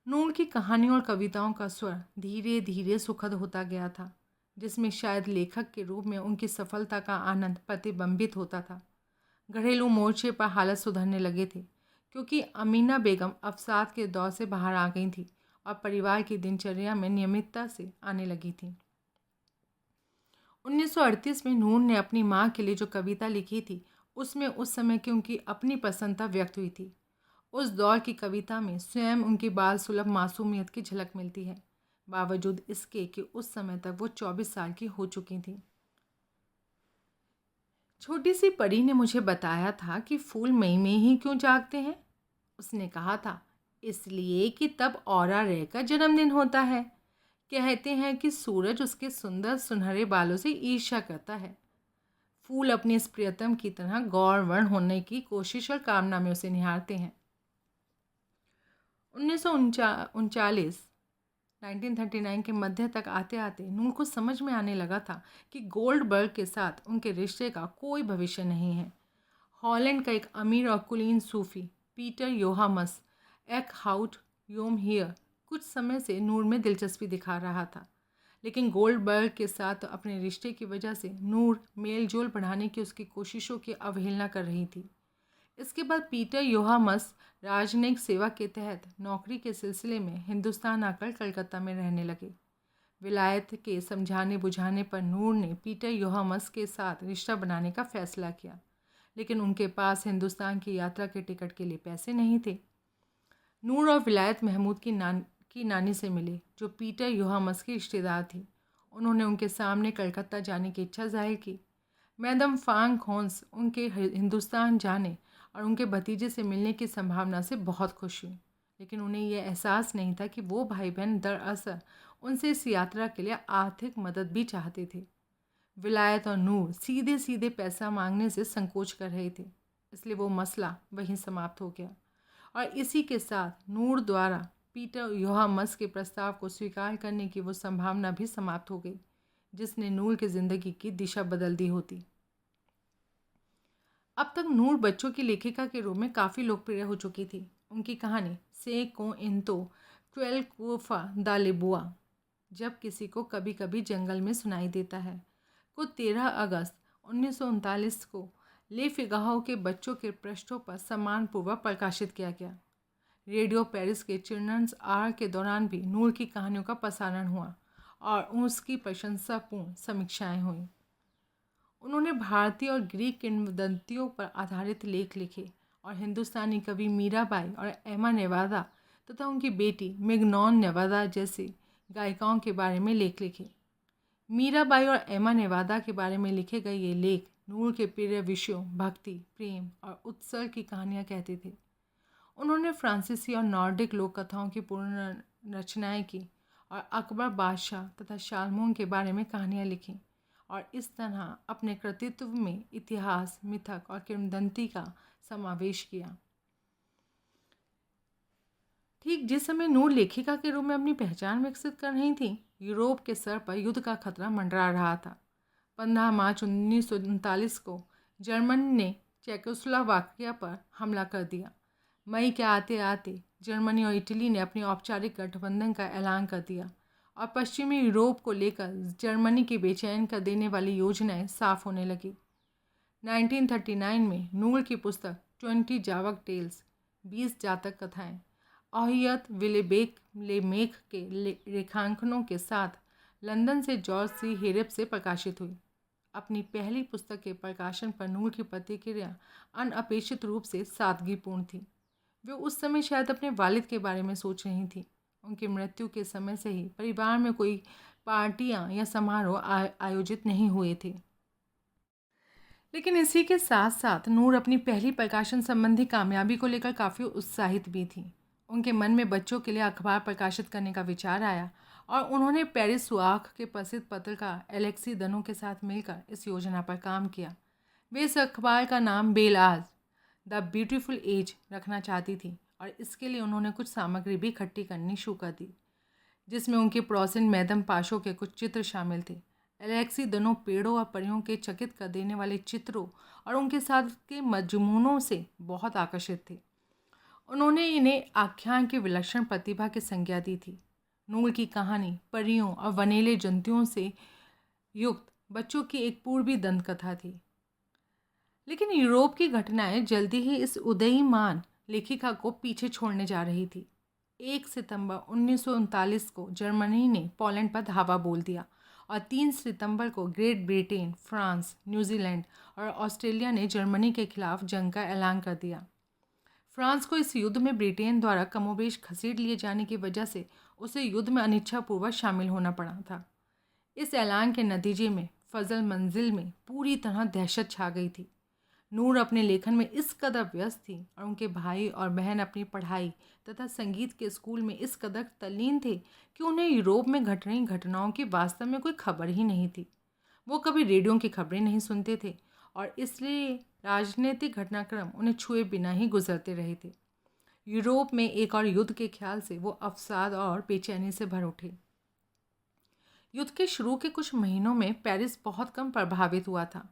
नूर की कहानियों और कविताओं का स्वर धीरे धीरे सुखद होता गया था, जिसमें शायद लेखक के रूप में उनकी सफलता का आनंद प्रतिबिंबित होता था। घरेलू मोर्चे पर हालत सुधरने लगे थे, क्योंकि अमीना बेगम अवसाद के दौर से बाहर आ गई थी और परिवार की दिनचर्या में नियमितता से आने लगी थी। 1938 में नूर ने अपनी माँ के लिए जो कविता लिखी थी, उसमें उस समय की उनकी अपनी प्रसन्नता व्यक्त हुई थी। उस दौर की कविता में स्वयं उनकी बाल सुलभ मासूमियत की झलक मिलती है, बावजूद इसके कि उस समय तक वो 24 साल की हो चुकी थी। छोटी सी परी ने मुझे बताया था कि फूल मई में ही क्यों जागते हैं। उसने कहा था, इसलिए कि तब औरा रे का जन्मदिन होता है। कहते हैं कि सूरज उसके सुंदर सुनहरे बालों से ईर्ष्या करता है। फूल अपनी इस प्रियतम की तरह गौरवर्ण होने की कोशिश और कामना में उसे निहारते हैं। 1939 1939 के मध्य तक आते आते नूर को समझ में आने लगा था कि गोल्डबर्ग के साथ उनके रिश्ते का कोई भविष्य नहीं है। हॉलैंड का एक अमीर और कुलीन सूफी पीटर योहामस एक हाउट योम हियर कुछ समय से नूर में दिलचस्पी दिखा रहा था, लेकिन गोल्डबर्ग के साथ अपने रिश्ते की वजह से नूर मेल जोल बढ़ाने की उसकी कोशिशों की अवहेलना कर रही थी। इसके बाद पीटर योहामस राजनयिक सेवा के तहत नौकरी के सिलसिले में हिंदुस्तान आकर कलकत्ता में रहने लगे। विलायत के समझाने बुझाने पर नूर ने पीटर योहामस के साथ रिश्ता बनाने का फैसला किया, लेकिन उनके पास हिंदुस्तान की यात्रा के टिकट के लिए पैसे नहीं थे। नूर और विलायत महमूद की नानी से मिले, जो पीटर योहामस की रिश्तेदार थी। उन्होंने उनके सामने कलकत्ता जाने की इच्छा जाहिर की। मैडम फांग होन्स उनके हिंदुस्तान जाने और उनके भतीजे से मिलने की संभावना से बहुत खुश हुई, लेकिन उन्हें यह एहसास नहीं था कि वो भाई बहन दरअसल उनसे इस यात्रा के लिए आर्थिक मदद भी चाहते थे। विलायत और नूर सीधे सीधे पैसा मांगने से संकोच कर रहे थे, इसलिए वो मसला वहीं समाप्त हो गया और इसी के साथ नूर द्वारा पीटर योहामस के प्रस्ताव को स्वीकार करने की वो संभावना भी समाप्त हो गई, जिसने नूर की ज़िंदगी की दिशा बदल दी होती। अब तक नूर बच्चों की लेखिका के रूप में काफ़ी लोकप्रिय हो चुकी थी। उनकी कहानी से को इंतो ट्वेल्व कोफा दा लेबुआ जब किसी को कभी कभी जंगल में सुनाई देता है को 13 अगस्त 1939 को ले फिगाहो के बच्चों के पृष्ठों पर सम्मानपूर्वक प्रकाशित किया गया। रेडियो पेरिस के चिल्ड्रंस आवर के दौरान भी नूर की कहानियों का प्रसारण हुआ और उसकी प्रशंसापूर्ण समीक्षाएं हुई। उन्होंने भारतीय और ग्रीक किंवदंतियों पर आधारित लेख लिखे और हिंदुस्तानी कवि मीराबाई और एमा नेवादा तथा उनकी बेटी मेगनॉन नेवादा जैसी गायिकाओं के बारे में लेख लिखे। मीराबाई और एमा नेवादा के बारे में लिखे गए ये लेख नूर के प्रिय विषयों भक्ति, प्रेम और उत्सर्ग की कहानियाँ कहते थे। उन्होंने फ्रांसीसी और नॉर्डिक लोक कथाओं की पूर्ण रचनाएँ की और अकबर बादशाह तथा शालमोन के बारे में कहानियाँ लिखीं और इस तरह अपने कृतित्व में इतिहास, मिथक और किंवदंती का समावेश किया। ठीक जिस समय नूर लेखिका के रूप में अपनी पहचान विकसित कर रही थी, यूरोप के सर पर युद्ध का खतरा मंडरा रहा था। 15 मार्च 1939 को जर्मनी ने चेकोस्लोवाकिया पर हमला कर दिया। मई के आते आते जर्मनी और इटली ने अपनी औपचारिक गठबंधन का ऐलान कर दिया और पश्चिमी यूरोप को लेकर जर्मनी की बेचैन कर देने वाली योजनाएं साफ होने लगी। 1939 में नूर की पुस्तक 20 जावक टेल्स 20 जातक कथाएं ओहियत विलेबेक लेमेक के रेखांकनों के साथ लंदन से जॉर्ज सी हेरेप से प्रकाशित हुई। अपनी पहली पुस्तक के प्रकाशन पर नूर की प्रतिक्रिया अनअपेक्षित रूप से सादगीपूर्ण थी। वे उस समय शायद अपने वालिद के बारे में सोच रही थी। उनकी मृत्यु के समय से ही परिवार में कोई पार्टियां या समारोह आयोजित नहीं हुए थे। लेकिन इसी के साथ साथ नूर अपनी पहली प्रकाशन संबंधी कामयाबी को लेकर काफ़ी उत्साहित भी थी। उनके मन में बच्चों के लिए अखबार प्रकाशित करने का विचार आया और उन्होंने पेरिस सुआख के प्रसिद्ध पत्रकार एलेक्सी दनो के साथ मिलकर इस योजना पर काम किया। वे इस अखबार का नाम बेलाज द ब्यूटीफुल एज रखना चाहती थी और इसके लिए उन्होंने कुछ सामग्री भी इकट्ठी करनी शुरू कर दी, जिसमें उनके पड़ोसिन मैडम पाशो के कुछ चित्र शामिल थे। एलेक्सी दोनों पेड़ों और परियों के चकित कर देने वाले चित्रों और उनके साथ के मजमूनों से बहुत आकर्षित थे। उन्होंने इन्हें आख्यान की विलक्षण प्रतिभा की संज्ञा दी थी। नूर की कहानी परियों और वनेले जंतुओं से युक्त बच्चों की एक पूर्वी दंतकथा थी। लेकिन यूरोप की घटनाएं जल्दी ही इस उदयीमान लेखिका को पीछे छोड़ने जा रही थी। 1 सितंबर 1939 को जर्मनी ने पोलैंड पर धावा बोल दिया और 3 सितंबर को ग्रेट ब्रिटेन, फ्रांस, न्यूजीलैंड और ऑस्ट्रेलिया ने जर्मनी के खिलाफ जंग का ऐलान कर दिया। फ्रांस को इस युद्ध में ब्रिटेन द्वारा कमोबेश खसेड़ लिए जाने की वजह से उसे युद्ध में अनिच्छापूर्वक शामिल होना पड़ा था। इस ऐलान के नतीजे में फजल मंजिल में पूरी तरह दहशत छा गई थी। नूर अपने लेखन में इस कदर व्यस्त थी और उनके भाई और बहन अपनी पढ़ाई तथा संगीत के स्कूल में इस कदर तल्लीन थे कि उन्हें यूरोप में घट रही घटनाओं की वास्तव में कोई खबर ही नहीं थी। वो कभी रेडियो की खबरें नहीं सुनते थे और इसलिए राजनीतिक घटनाक्रम उन्हें छुए बिना ही गुजरते रहे थे। यूरोप में एक और युद्ध के ख्याल से वो अवसाद और बेचैनी से भर उठे। युद्ध के शुरू के कुछ महीनों में पेरिस बहुत कम प्रभावित हुआ था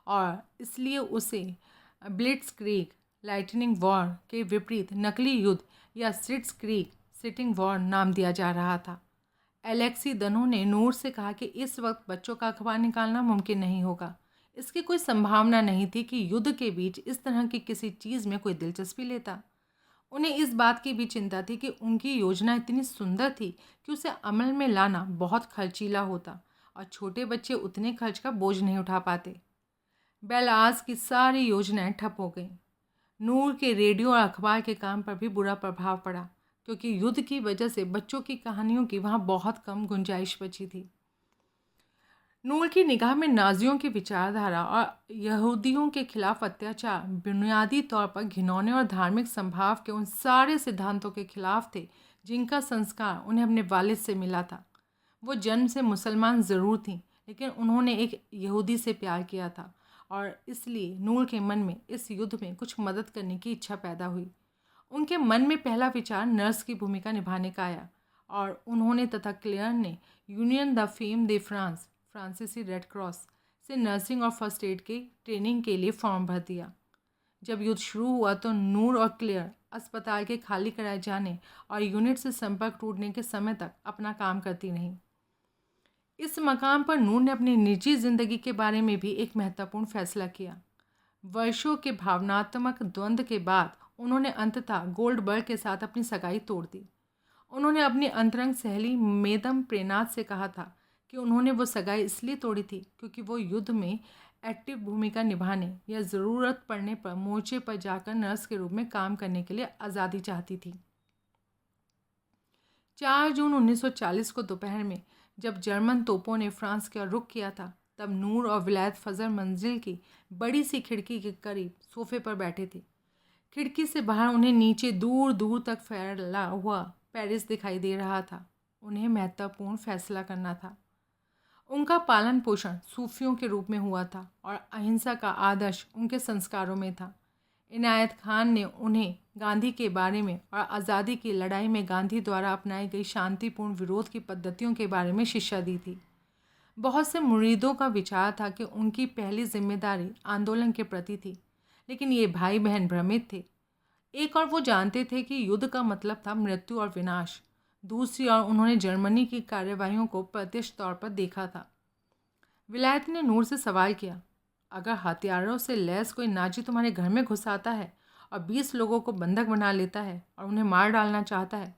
और इसलिए उसे ब्लिट्जक्रीग लाइटनिंग वॉर के विपरीत नकली युद्ध या सिट्जक्रीग सिटिंग वॉर नाम दिया जा रहा था। एलेक्सी दनो ने नूर से कहा कि इस वक्त बच्चों का अखबार निकालना मुमकिन नहीं होगा। इसकी कोई संभावना नहीं थी कि युद्ध के बीच इस तरह की किसी चीज़ में कोई दिलचस्पी लेता। उन्हें इस बात की भी चिंता थी कि उनकी योजना इतनी सुंदर थी कि उसे अमल में लाना बहुत खर्चीला होता और छोटे बच्चे उतने खर्च का बोझ नहीं उठा पाते। बेलाज की सारी योजनाएं ठप हो गईं। नूर के रेडियो और अखबार के काम पर भी बुरा प्रभाव पड़ा क्योंकि युद्ध की वजह से बच्चों की कहानियों की वहाँ बहुत कम गुंजाइश बची थी। नूर की निगाह में नाजियों की विचारधारा और यहूदियों के खिलाफ अत्याचार बुनियादी तौर पर घिनौने और धार्मिक संभाव के उन सारे सिद्धांतों के खिलाफ थे जिनका संस्कार उन्हें अपने वालिद से मिला था। वो जन्म से मुसलमान ज़रूर थीं, लेकिन उन्होंने एक यहूदी से प्यार किया था और इसलिए नूर के मन में इस युद्ध में कुछ मदद करने की इच्छा पैदा हुई। उनके मन में पहला विचार नर्स की भूमिका निभाने का आया और उन्होंने तथा क्लेयर ने union the fame de France फ्रांसीसी रेड क्रॉस से नर्सिंग और फर्स्ट एड के ट्रेनिंग के लिए फॉर्म भर दिया। जब युद्ध शुरू हुआ तो नूर और क्लेयर अस्पताल के खाली कराए जाने और यूनिट से संपर्क टूटने के समय तक अपना काम करती रहीं। इस मकाम पर नूर ने अपनी निजी जिंदगी के बारे में भी एक महत्वपूर्ण फैसला किया। वर्षों के भावनात्मक द्वंद्व के बाद उन्होंने अंततः गोल्डबर्ग के साथ अपनी सगाई तोड़ दी। उन्होंने अपनी अंतरंग सहेली मेदम प्रेनाथ से कहा था कि उन्होंने वो सगाई इसलिए तोड़ी थी क्योंकि वो युद्ध में एक्टिव भूमिका निभाने या ज़रूरत पड़ने पर मोर्चे पर जाकर नर्स के रूप में काम करने के लिए आज़ादी चाहती थी। 4 जून 1940 को दोपहर में जब जर्मन तोपों ने फ्रांस का रुख किया था, तब नूर और विलायत फजल मंजिल की बड़ी सी खिड़की के करीब सोफे पर बैठे थे। खिड़की से बाहर उन्हें नीचे दूर दूर तक फैला हुआ पेरिस दिखाई दे रहा था। उन्हें महत्वपूर्ण फैसला करना था। उनका पालन पोषण सूफियों के रूप में हुआ था और अहिंसा का आदर्श उनके संस्कारों में था। इनायत खान ने उन्हें गांधी के बारे में और आज़ादी की लड़ाई में गांधी द्वारा अपनाई गई शांतिपूर्ण विरोध की पद्धतियों के बारे में शिक्षा दी थी। बहुत से मुरीदों का विचार था कि उनकी पहली जिम्मेदारी आंदोलन के प्रति थी, लेकिन ये भाई बहन भ्रमित थे। एक और वो जानते थे कि युद्ध का मतलब था मृत्यु और विनाश, दूसरी ओर उन्होंने जर्मनी की कार्यवाहियों को प्रत्यक्ष तौर पर देखा था। विलायत ने नूर से सवाल किया, अगर हथियारों से लैस कोई नाजी तुम्हारे घर में घुस आता है और 20 लोगों को बंधक बना लेता है और उन्हें मार डालना चाहता है,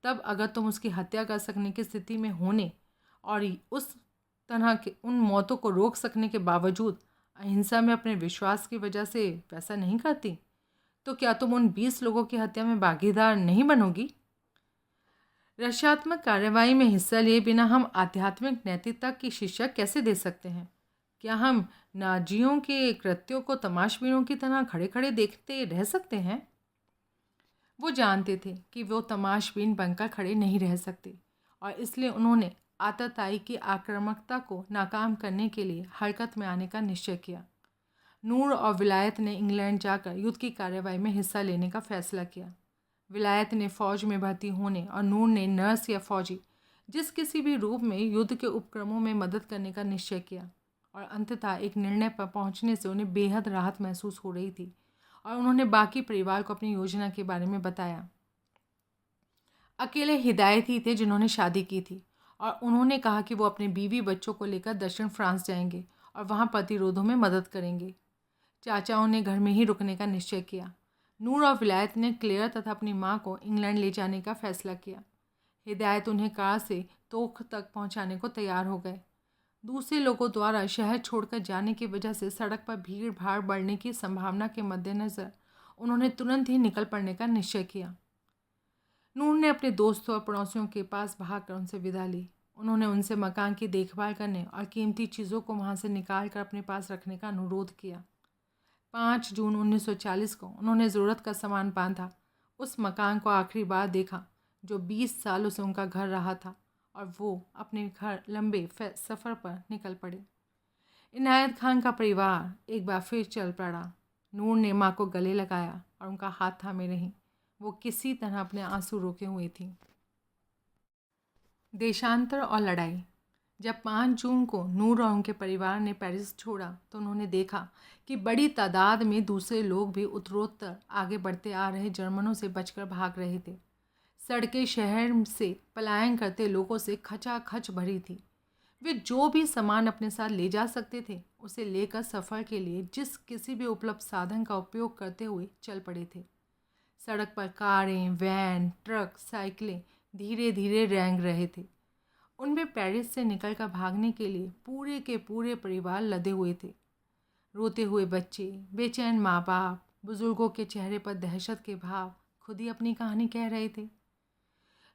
तब अगर तुम उसकी हत्या कर सकने की स्थिति में होने और उस तरह के उन मौतों को रोक सकने के बावजूद अहिंसा में अपने विश्वास की वजह से वैसा नहीं करती, तो क्या तुम उन 20 लोगों की हत्या में भागीदार नहीं बनोगी? रक्षात्मक कार्यवाही में हिस्सा लिए बिना हम आध्यात्मिक नैतिकता की शिक्षा कैसे दे सकते हैं? क्या हम नाजियों के कृत्यों को तमाशबीनों की तरह खड़े खड़े देखते रह सकते हैं? वो जानते थे कि वो तमाशबीन बनकर खड़े नहीं रह सकते और इसलिए उन्होंने आतताई की आक्रामकता को नाकाम करने के लिए हरकत में आने का निश्चय किया। नूर और विलायत ने इंग्लैंड जाकर युद्ध की कार्यवाही में हिस्सा लेने का फैसला किया। विलायत ने फ़ौज में भर्ती होने और नूर ने नर्स या फ़ौजी जिस किसी भी रूप में युद्ध के उपक्रमों में मदद करने का निश्चय किया और अंततः एक निर्णय पर पहुंचने से उन्हें बेहद राहत महसूस हो रही थी और उन्होंने बाकी परिवार को अपनी योजना के बारे में बताया। अकेले हिदायत ही थे जिन्होंने शादी की थी और उन्होंने कहा कि वो अपने बीवी बच्चों को लेकर दक्षिण फ्रांस जाएंगे और वहाँ प्रतिरोधों में मदद करेंगे। चाचाओं ने घर में ही रुकने का निश्चय किया। नूर और विलायत ने क्लेयर तथा अपनी माँ को इंग्लैंड ले जाने का फैसला किया। हिदायत उन्हें कार से तोख तक पहुँचाने को तैयार हो गए। दूसरे लोगों द्वारा शहर छोड़कर जाने की वजह से सड़क पर भीड़ भाड़ बढ़ने की संभावना के मद्देनज़र उन्होंने तुरंत ही निकल पड़ने का निश्चय किया। नूर ने अपने दोस्तों और पड़ोसियों के पास भागकर उनसे विदा ली। उन्होंने उनसे मकान की देखभाल करने और कीमती चीज़ों को वहाँ से निकाल कर अपने पास रखने का अनुरोध किया। 5 जून 1940 को उन्होंने ज़रूरत का सामान बांधा, उस मकान को आखिरी बार देखा जो 20 सालों से उनका घर रहा था, और वो अपने घर लंबे सफ़र पर निकल पड़े। इनायत खान का परिवार एक बार फिर चल पड़ा। नूर ने माँ को गले लगाया और उनका हाथ थामे रही। वो किसी तरह अपने आंसू रोके हुए थी। देशांतर और लड़ाई। जब 5 जून को नूर और उनके परिवार ने पेरिस छोड़ा तो उन्होंने देखा कि बड़ी तादाद में दूसरे लोग भी उत्तरोत्तर आगे बढ़ते आ रहे जर्मनों से बचकर भाग रहे थे। सड़कें शहर से पलायन करते लोगों से खचाखच भरी थी। वे जो भी सामान अपने साथ ले जा सकते थे उसे लेकर सफ़र के लिए किसी भी उपलब्ध साधन का उपयोग करते हुए चल पड़े थे। सड़क पर कारें, वैन, ट्रक, साइकिलें धीरे धीरे रेंग रहे थे। उनमें पेरिस से निकलकर भागने के लिए पूरे के पूरे परिवार लदे हुए थे। रोते हुए बच्चे, बेचैन माँ बाप, बुजुर्गों के चेहरे पर दहशत के भाव खुद ही अपनी कहानी कह रहे थे।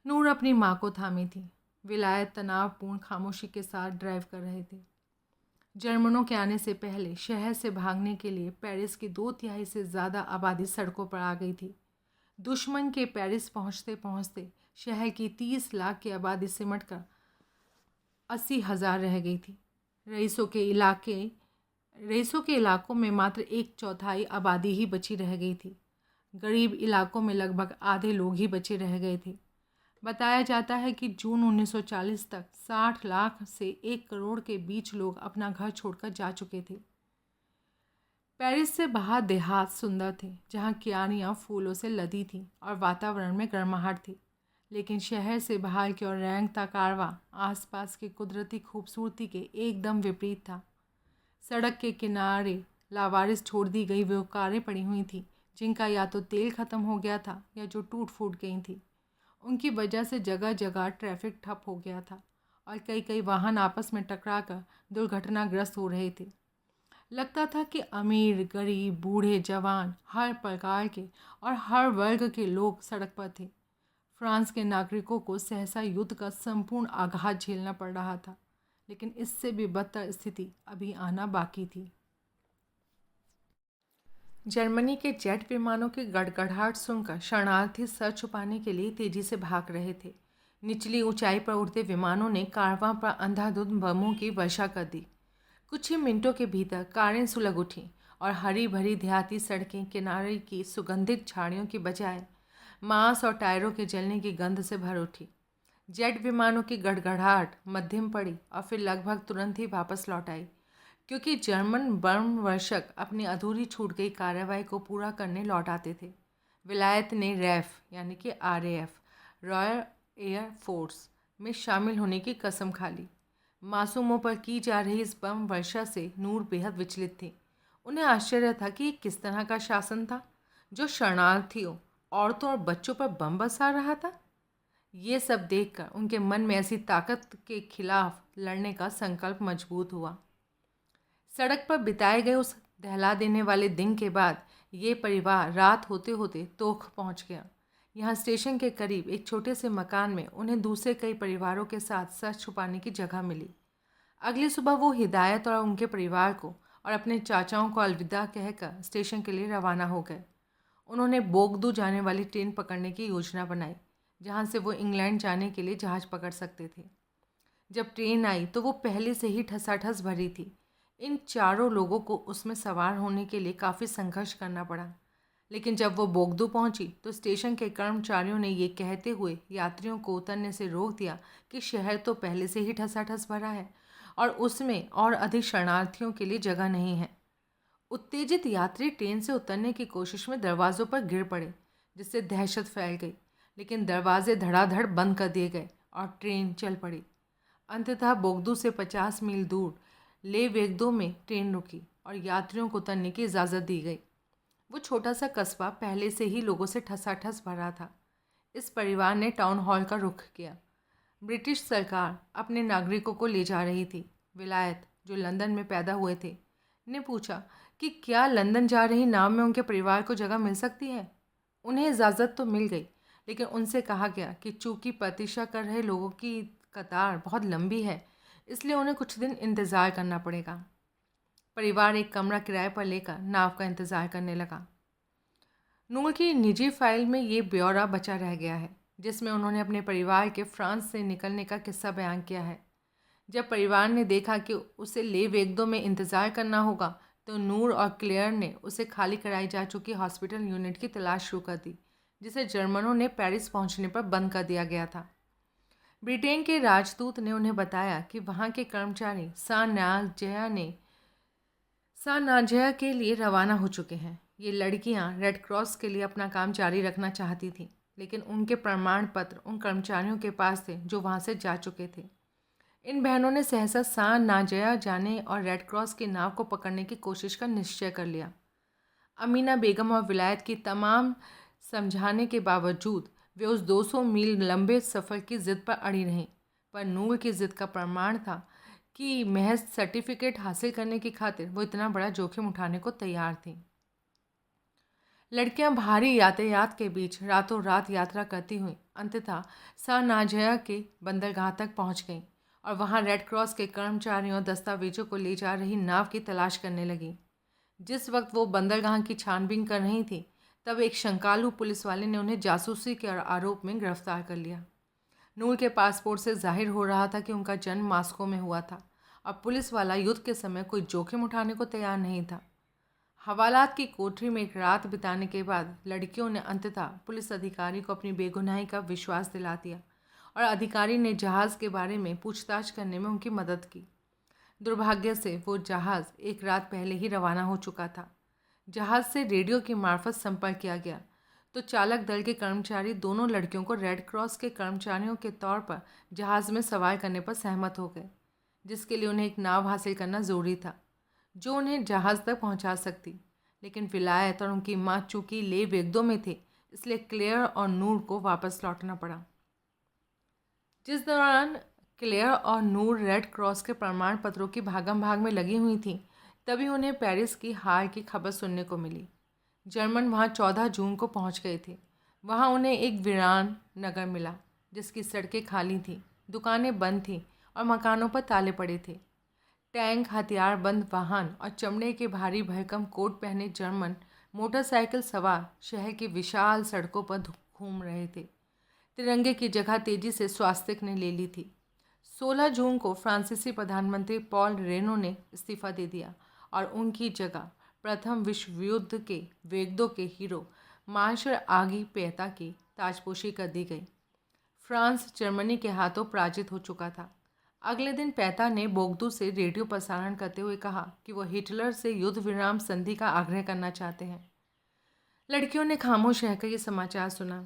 नूर अपनी माँ को थामी थी। विलायत तनावपूर्ण खामोशी के साथ ड्राइव कर रहे थे। जर्मनों के आने से पहले शहर से भागने के लिए पेरिस की 2/3 से ज़्यादा आबादी सड़कों पर आ गई थी। दुश्मन के पेरिस पहुंचते पहुंचते शहर की 30 लाख की आबादी सिमटकर 80,000 रह गई थी। रईसों के इलाकों में मात्र 1/4 आबादी ही बची रह गई थी। गरीब इलाकों में लगभग आधे लोग ही बचे रह गए थे। बताया जाता है कि जून 1940 तक 60 लाख से 1 करोड़ के बीच लोग अपना घर छोड़कर जा चुके थे। पेरिस से बाहर देहात सुंदर थे, जहाँ क्यारियाँ फूलों से लदी थीं और वातावरण में गर्माहट थी। लेकिन शहर से बाहर की ओर रेंगता कारवां आसपास की कुदरती खूबसूरती के एकदम विपरीत था। सड़क के किनारे लावारिस छोड़ दी गई वो कारें पड़ी हुई थीं, जिनका या तो तेल ख़त्म हो गया था या जो टूट फूट गई थी। उनकी वजह से जगह जगह ट्रैफिक ठप हो गया था और कई वाहन आपस में टकराकर दुर्घटनाग्रस्त हो रहे थे। लगता था कि अमीर, गरीब, बूढ़े, जवान, हर प्रकार के और हर वर्ग के लोग सड़क पर थे। फ्रांस के नागरिकों को सहसा युद्ध का संपूर्ण आघात झेलना पड़ रहा था, लेकिन इससे भी बदतर स्थिति अभी आना बाकी थी। जर्मनी के जेट विमानों की गड़गड़ाहट सुनकर शरणार्थी सर छुपाने के लिए तेजी से भाग रहे थे। निचली ऊंचाई पर उड़ते विमानों ने कारवां पर अंधाधुंध बमों की वर्षा कर दी। कुछ ही मिनटों के भीतर कारें सुलग उठीं और हरी भरी देहाती सड़कें किनारे की सुगंधित झाड़ियों की बजाय मांस और टायरों के जलने की गंध से भर उठी। जेट विमानों की गड़गड़ाहट मध्यम पड़ी और फिर लगभग तुरंत ही वापस लौट आई, क्योंकि जर्मन बम वर्षक अपनी अधूरी छूट गई कार्रवाई को पूरा करने लौट आते थे। विलायत ने रैफ यानी कि RAF रॉयल एयर फोर्स में शामिल होने की कसम खा ली। मासूमों पर की जा रही इस बम वर्षा से नूर बेहद विचलित थी। उन्हें आश्चर्य था कि ये किस तरह का शासन था जो शरणार्थियों, औरतों और बच्चों पर बम बरसा रहा था। ये सब देखकर उनके मन में ऐसी ताकत के खिलाफ लड़ने का संकल्प मजबूत हुआ। सड़क पर बिताए गए उस दहला देने वाले दिन के बाद ये परिवार रात होते होते तोख पहुंच गया। यहाँ स्टेशन के करीब एक छोटे से मकान में उन्हें दूसरे कई परिवारों के साथ सर छुपाने की जगह मिली। अगली सुबह वो हिदायत और उनके परिवार को और अपने चाचाओं को अलविदा कहकर स्टेशन के लिए रवाना हो गए। उन्होंने बोगदू जाने वाली ट्रेन पकड़ने की योजना बनाई, जहाँ से वो इंग्लैंड जाने के लिए जहाज़ पकड़ सकते थे। जब ट्रेन आई तो वो पहले से ही ठसाठस भरी थी। इन चारों लोगों को उसमें सवार होने के लिए काफ़ी संघर्ष करना पड़ा, लेकिन जब वो बोगदू पहुंची तो स्टेशन के कर्मचारियों ने ये कहते हुए यात्रियों को उतरने से रोक दिया कि शहर तो पहले से ही ठसाठस भरा है और उसमें और अधिक शरणार्थियों के लिए जगह नहीं है। उत्तेजित यात्री ट्रेन से उतरने की कोशिश में दरवाज़ों पर गिर पड़े, जिससे दहशत फैल गई। लेकिन दरवाजे धड़ाधड़ बंद कर दिए गए और ट्रेन चल पड़ी। अंततः बोगदू से 50 मील दूर ले वेगदो में ट्रेन रुकी और यात्रियों को उतरने की इजाज़त दी गई। वो छोटा सा कस्बा पहले से ही लोगों से ठसाठस भरा था। इस परिवार ने टाउन हॉल का रुख किया। ब्रिटिश सरकार अपने नागरिकों को ले जा रही थी। विलायत, जो लंदन में पैदा हुए थे, ने पूछा कि क्या लंदन जा रही नाव में उनके परिवार को जगह मिल सकती है। उन्हें इजाज़त तो मिल गई, लेकिन उनसे कहा गया कि चूंकि प्रतीक्षा कर रहे लोगों की कतार बहुत लंबी है, इसलिए उन्हें कुछ दिन इंतज़ार करना पड़ेगा। परिवार एक कमरा किराए पर लेकर नाव का इंतज़ार करने लगा। नूर की निजी फाइल में ये ब्यौरा बचा रह गया है, जिसमें उन्होंने अपने परिवार के फ्रांस से निकलने का किस्सा बयान किया है। जब परिवार ने देखा कि उसे ले वेगदो में इंतज़ार करना होगा, तो नूर और क्लेयर ने उसे खाली कराई जा चुकी हॉस्पिटल यूनिट की तलाश शुरू कर दी, जिसे जर्मनों ने पेरिस पहुंचने पर बंद कर दिया गया था। ब्रिटेन के राजदूत ने उन्हें बताया कि वहां के कर्मचारी सा नाजया के लिए रवाना हो चुके हैं। ये लड़कियां रेड क्रॉस के लिए अपना काम जारी रखना चाहती थीं, लेकिन उनके प्रमाण पत्र उन कर्मचारियों के पास थे जो वहां से जा चुके थे। इन बहनों ने सहसा सा नाजया जाने और रेड क्रॉस की नाव को पकड़ने की कोशिश का निश्चय कर लिया। अमीना बेगम और विलायत की तमाम समझाने के बावजूद वे उस 200 मील लंबे सफ़र की ज़िद पर अड़ी रहीं। पर नूर की ज़िद का प्रमाण था कि महज सर्टिफिकेट हासिल करने की खातिर वो इतना बड़ा जोखिम उठाने को तैयार थीं। लड़कियां भारी यातायात के बीच रातों रात यात्रा करती हुई अंततः सा नाजया के बंदरगाह तक पहुंच गईं और वहां रेड क्रॉस के कर्मचारियों और दस्तावेजों को ले जा रही नाव की तलाश करने लगीं। जिस वक्त वो बंदरगाह की छानबीन कर रही थी, तब एक शंकालू पुलिस वाले ने उन्हें जासूसी के आरोप में गिरफ्तार कर लिया। नूर के पासपोर्ट से जाहिर हो रहा था कि उनका जन्म मास्को में हुआ था और पुलिस वाला युद्ध के समय कोई जोखिम उठाने को तैयार नहीं था। हवालात की कोठरी में एक रात बिताने के बाद लड़कियों ने अंततः पुलिस अधिकारी को अपनी बेगुनाही का विश्वास दिला दिया और अधिकारी ने जहाज़ के बारे में पूछताछ करने में उनकी मदद की। दुर्भाग्य से वो जहाज़ एक रात पहले ही रवाना हो चुका था। जहाज़ से रेडियो के मार्फत संपर्क किया गया तो चालक दल के कर्मचारी दोनों लड़कियों को रेड क्रॉस के कर्मचारियों के तौर पर जहाज़ में सवार करने पर सहमत हो गए, जिसके लिए उन्हें एक नाव हासिल करना ज़रूरी था जो उन्हें जहाज़ तक पहुंचा सकती। लेकिन विलायत और उनकी माँ चूंकि ले वेगदो में थे, इसलिए क्लेयर और नूर को वापस लौटना पड़ा। जिस दौरान क्लेयर और नूर रेड क्रॉस के प्रमाण पत्रों की भागम भाग में लगी हुई थीं, तभी उन्हें पेरिस की हार की खबर सुनने को मिली। जर्मन वहां 14 जून को पहुंच गए थे। वहां उन्हें एक वीरान नगर मिला जिसकी सड़कें खाली थीं, दुकानें बंद थीं और मकानों पर ताले पड़े थे। टैंक, हथियारबंद वाहन और चमड़े के भारी भरकम कोट पहने जर्मन मोटरसाइकिल सवार शहर की विशाल सड़कों पर घूम रहे थे। तिरंगे की जगह तेजी से स्वास्तिक ने ले ली थी। 16 जून को फ्रांसीसी प्रधानमंत्री पॉल रेनो ने इस्तीफा दे दिया और उनकी जगह प्रथम विश्व युद्ध के वेगदो के हीरो मार्शल आगी पेटा की ताजपोशी कर दी गई। फ्रांस जर्मनी के हाथों पराजित हो चुका था। अगले दिन पेटा ने बोगदू से रेडियो प्रसारण करते हुए कहा कि वो हिटलर से युद्ध विराम संधि का आग्रह करना चाहते हैं। लड़कियों ने खामोश रहकर ये समाचार सुना।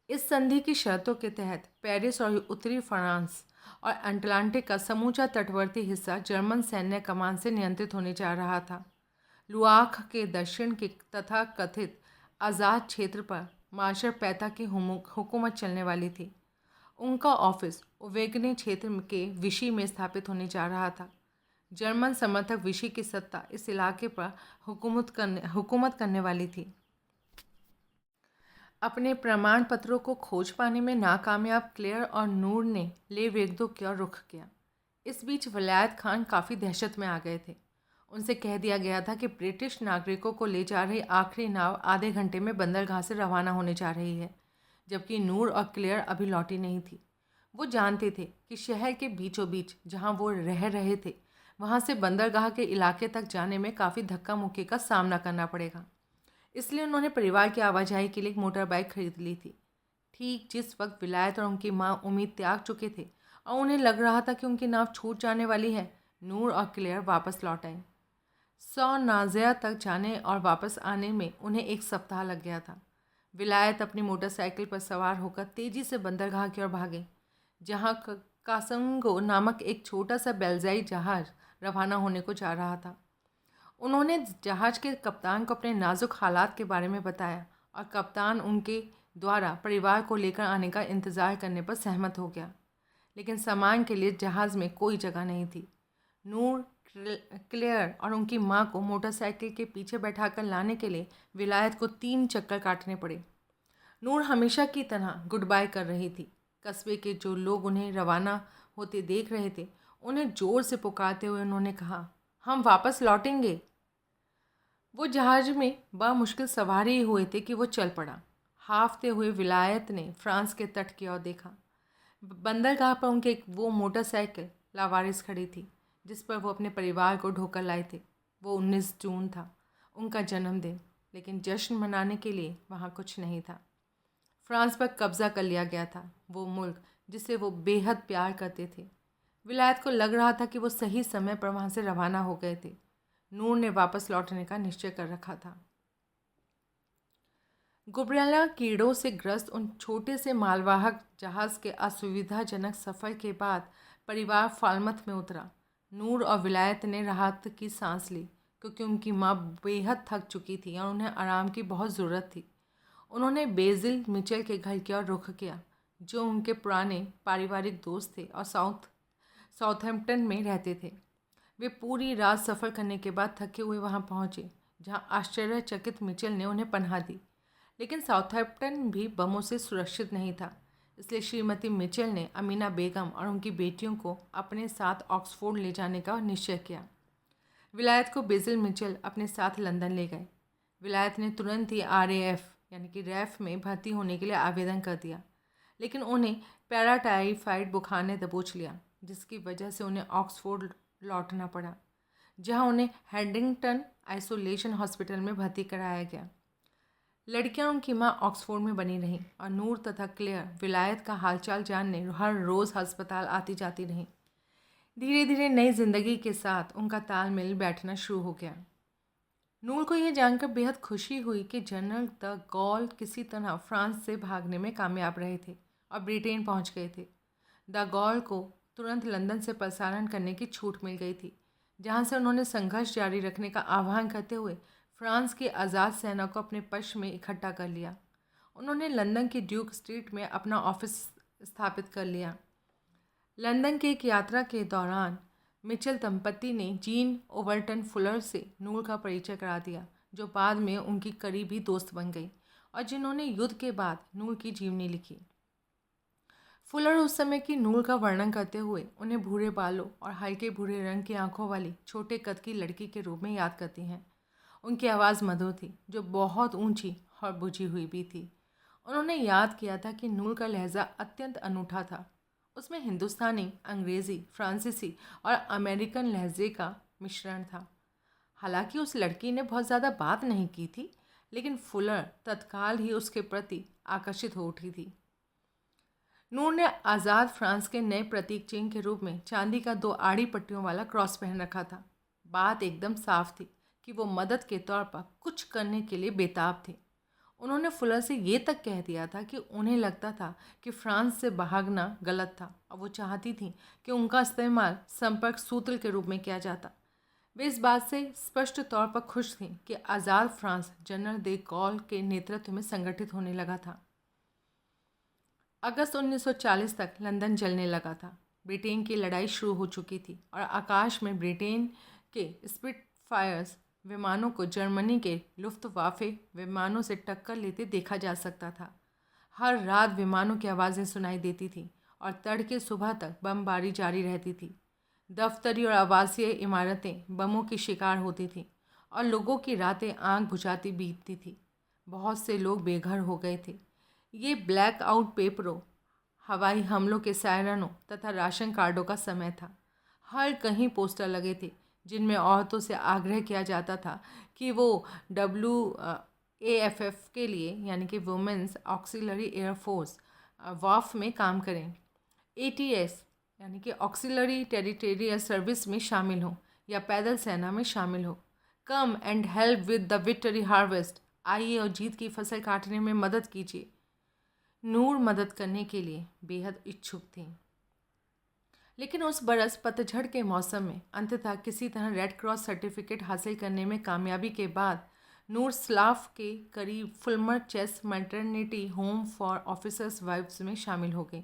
इस संधि की शर्तों के तहत पेरिस और उत्तरी फ्रांस और अटलांटिक का समूचा तटवर्ती हिस्सा जर्मन सैन्य कमान से नियंत्रित होने जा रहा था। लुआख के दक्षिण के तथा कथित आज़ाद क्षेत्र पर मार्शल पेटा की हुकूमत चलने वाली थी। उनका ऑफिस ओवेगने क्षेत्र के विशी में स्थापित होने जा रहा था। जर्मन समर्थक विशी की सत्ता इस इलाके पर हुकूमत करने वाली थी। अपने प्रमाण पत्रों को खोज पाने में नाकामयाब क्लेयर और नूर ने ले वेगदो का रुख किया। इस बीच वलायत खान काफ़ी दहशत में आ गए थे। उनसे कह दिया गया था कि ब्रिटिश नागरिकों को ले जा रही आखिरी नाव आधे घंटे में बंदरगाह से रवाना होने जा रही है, जबकि नूर और क्लेयर अभी लौटी नहीं थी। वो जानते थे कि शहर के बीचों बीच जहाँ वो रह रहे थे, वहाँ से बंदरगाह के इलाके तक जाने में काफ़ी धक्का मुक्की का सामना करना पड़ेगा। इसलिए उन्होंने परिवार की आवाजाही के लिए एक मोटर बाइक खरीद ली थी। ठीक जिस वक्त विलायत और उनकी माँ उम्मीद त्याग चुके थे और उन्हें लग रहा था कि उनकी नाव छूट जाने वाली है, नूर और क्लेयर वापस लौट आए। सौ नाज़िया तक जाने और वापस आने में उन्हें 1 सप्ताह लग गया था। विलायत अपनी मोटरसाइकिल पर सवार होकर तेजी से बंदरगाह की ओर भागे, जहां कासंगो नामक एक छोटा सा बेल्जाई जहाज रवाना होने को जा रहा था। उन्होंने जहाज के कप्तान को अपने नाजुक हालात के बारे में बताया और कप्तान उनके द्वारा परिवार को लेकर आने का इंतज़ार करने पर सहमत हो गया। लेकिन सामान के लिए जहाज़ में कोई जगह नहीं थी। नूर, क्लेयर और उनकी माँ को मोटरसाइकिल के पीछे बैठाकर लाने के लिए विलायत को 3 चक्कर काटने पड़े। नूर हमेशा की तरह गुड बाय कर रही थी। कस्बे के जो लोग उन्हें रवाना होते देख रहे थे, उन्हें ज़ोर से पुकारते हुए उन्होंने कहा, हम वापस लौटेंगे। वो जहाज में बामुश्किल सवार ही हुए थे कि वो चल पड़ा। हाफते हुए विलायत ने फ्रांस के तट की ओर देखा। बंदरगाह पर उनकी वो मोटरसाइकिल लावारिस खड़ी थी, जिस पर वो अपने परिवार को ढोकर लाए थे। वो 19 जून था, उनका जन्मदिन, लेकिन जश्न मनाने के लिए वहाँ कुछ नहीं था। फ्रांस पर कब्ज़ा कर लिया गया था, वो मुल्क जिसे वो बेहद प्यार करते थे। विलायत को लग रहा था कि वो सही समय पर वहाँ से रवाना हो गए थे। नूर ने वापस लौटने का निश्चय कर रखा था। गुबरेला कीड़ों से ग्रस्त उन छोटे से मालवाहक जहाज़ के असुविधाजनक सफ़र के बाद परिवार फालमथ में उतरा। नूर और विलायत ने राहत की सांस ली, क्योंकि उनकी माँ बेहद थक चुकी थी और उन्हें आराम की बहुत ज़रूरत थी। उन्होंने बेजिल मिचेल के घर की ओर रुख किया, जो उनके पुराने पारिवारिक दोस्त थे और साउथहैम्पटन में रहते थे। वे पूरी रात सफ़र करने के बाद थके हुए वहां पहुंचे, जहां आश्चर्यचकित मिचेल ने उन्हें पनाह दी। लेकिन साउथहैम्पटन भी बमों से सुरक्षित नहीं था, इसलिए श्रीमती मिचेल ने अमीना बेगम और उनकी बेटियों को अपने साथ ऑक्सफोर्ड ले जाने का निश्चय किया। विलायत को बेजिल मिचेल अपने साथ लंदन ले गए। विलायत ने तुरंत ही RAF यानी कि रैफ में भर्ती होने के लिए आवेदन कर दिया, लेकिन उन्हें पैराटाइफाइड बुखार ने दबोच लिया, जिसकी वजह से उन्हें ऑक्सफोर्ड लौटना पड़ा, जहां उन्हें हेडिंगटन आइसोलेशन हॉस्पिटल में भर्ती कराया गया। लड़कियां उनकी मां ऑक्सफोर्ड में बनी रहीं और नूर तथा क्लेयर विलायत का हालचाल जानने हर रोज़ अस्पताल आती जाती रहीं। धीरे धीरे नई जिंदगी के साथ उनका तालमेल बैठना शुरू हो गया। नूर को यह जानकर बेहद खुशी हुई कि जनरल द गॉल किसी तरह फ्रांस से भागने में कामयाब रहे थे और ब्रिटेन पहुंच गए थे। द गॉल को तुरंत लंदन से प्रसारण करने की छूट मिल गई थी, जहां से उन्होंने संघर्ष जारी रखने का आह्वान करते हुए फ्रांस की आज़ाद सेना को अपने पक्ष में इकट्ठा कर लिया। उन्होंने लंदन की ड्यूक स्ट्रीट में अपना ऑफिस स्थापित कर लिया। लंदन की एक यात्रा के दौरान मिचेल दंपति ने जीन ओवरटन फुलर से नूर का परिचय करा दिया, जो बाद में उनकी करीबी दोस्त बन गई और जिन्होंने युद्ध के बाद नूर की जीवनी लिखी। फुलर उस समय की नूर का वर्णन करते हुए उन्हें भूरे बालों और हल्के भूरे रंग की आंखों वाली छोटे कद की लड़की के रूप में याद करती हैं। उनकी आवाज़ मधुर थी, जो बहुत ऊंची और बुझी हुई भी थी। उन्होंने याद किया था कि नूर का लहजा अत्यंत अनूठा था। उसमें हिंदुस्तानी, अंग्रेज़ी, फ्रांसीसी और अमेरिकन लहजे का मिश्रण था। हालांकि उस लड़की ने बहुत ज़्यादा बात नहीं की थी, लेकिन फुलर तत्काल ही उसके प्रति आकर्षित हो उठी थी। नूर ने आज़ाद फ्रांस के नए प्रतीक चिन्ह के रूप में चांदी का 2 आड़ी पट्टियों वाला क्रॉस पहन रखा था। बात एकदम साफ थी कि वो मदद के तौर पर कुछ करने के लिए बेताब थे। उन्होंने फुलर से ये तक कह दिया था कि उन्हें लगता था कि फ्रांस से भागना गलत था और वो चाहती थी कि उनका इस्तेमाल संपर्क सूत्र के रूप में किया जाता। वे इस बात से स्पष्ट तौर पर खुश थीं कि आज़ाद फ्रांस जनरल दे गॉल के नेतृत्व में संगठित होने लगा था। अगस्त 1940 तक लंदन जलने लगा था। ब्रिटेन की लड़ाई शुरू हो चुकी थी और आकाश में ब्रिटेन के स्पिटफायर्स विमानों को जर्मनी के लुफ्तवाफे विमानों से टक्कर लेते देखा जा सकता था। हर रात विमानों की आवाज़ें सुनाई देती थीं और तड़के सुबह तक बमबारी जारी रहती थी। दफ्तरी और आवासीय इमारतें बमों की शिकार होती थीं और लोगों की रातें आंख बुझाती बीतती थी। बहुत से लोग बेघर हो गए थे। ये ब्लैक आउट पेपरों, हवाई हमलों के सायरनों तथा राशन कार्डों का समय था। हर कहीं पोस्टर लगे थे जिनमें औरतों से आग्रह किया जाता था कि वो WAFF के लिए यानी कि वुमेंस ऑक्सिलरी एयरफोर्स वाफ में काम करें, ATS यानी कि ऑक्सिलरी टेरिटोरियल सर्विस में शामिल हो या पैदल सेना में शामिल हो। Come and help with the victory harvest, आइए और जीत की फसल काटने में मदद कीजिए। नूर मदद करने के लिए बेहद इच्छुक थी। लेकिन उस बरस पतझड़ के मौसम में अंततः किसी तरह रेड क्रॉस सर्टिफिकेट हासिल करने में कामयाबी के बाद नूर स्लाफ के करीब Fulmer Chase maternity home for officers wives में शामिल हो गई।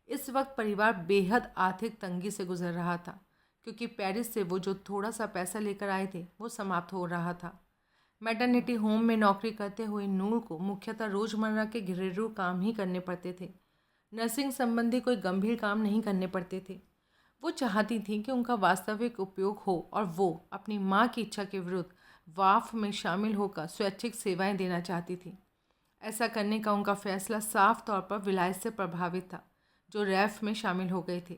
इस वक्त परिवार बेहद आर्थिक तंगी से गुजर रहा था, क्योंकि पेरिस से वो जो थोड़ा सा पैसा लेकर आए थे वो समाप्त हो रहा था। मैटरनिटी होम में नौकरी करते हुए नूर को मुख्यतः रोज़मर्रा के घरेलू काम ही करने पड़ते थे। नर्सिंग संबंधी कोई गंभीर काम नहीं करने पड़ते थे। वो चाहती थी कि उनका वास्तविक उपयोग हो और वो अपनी माँ की इच्छा के विरुद्ध वाफ में शामिल होकर स्वैच्छिक सेवाएं देना चाहती थी। ऐसा करने का उनका फैसला साफ तौर पर विलायत से प्रभावित था, जो रैफ में शामिल हो गए थे।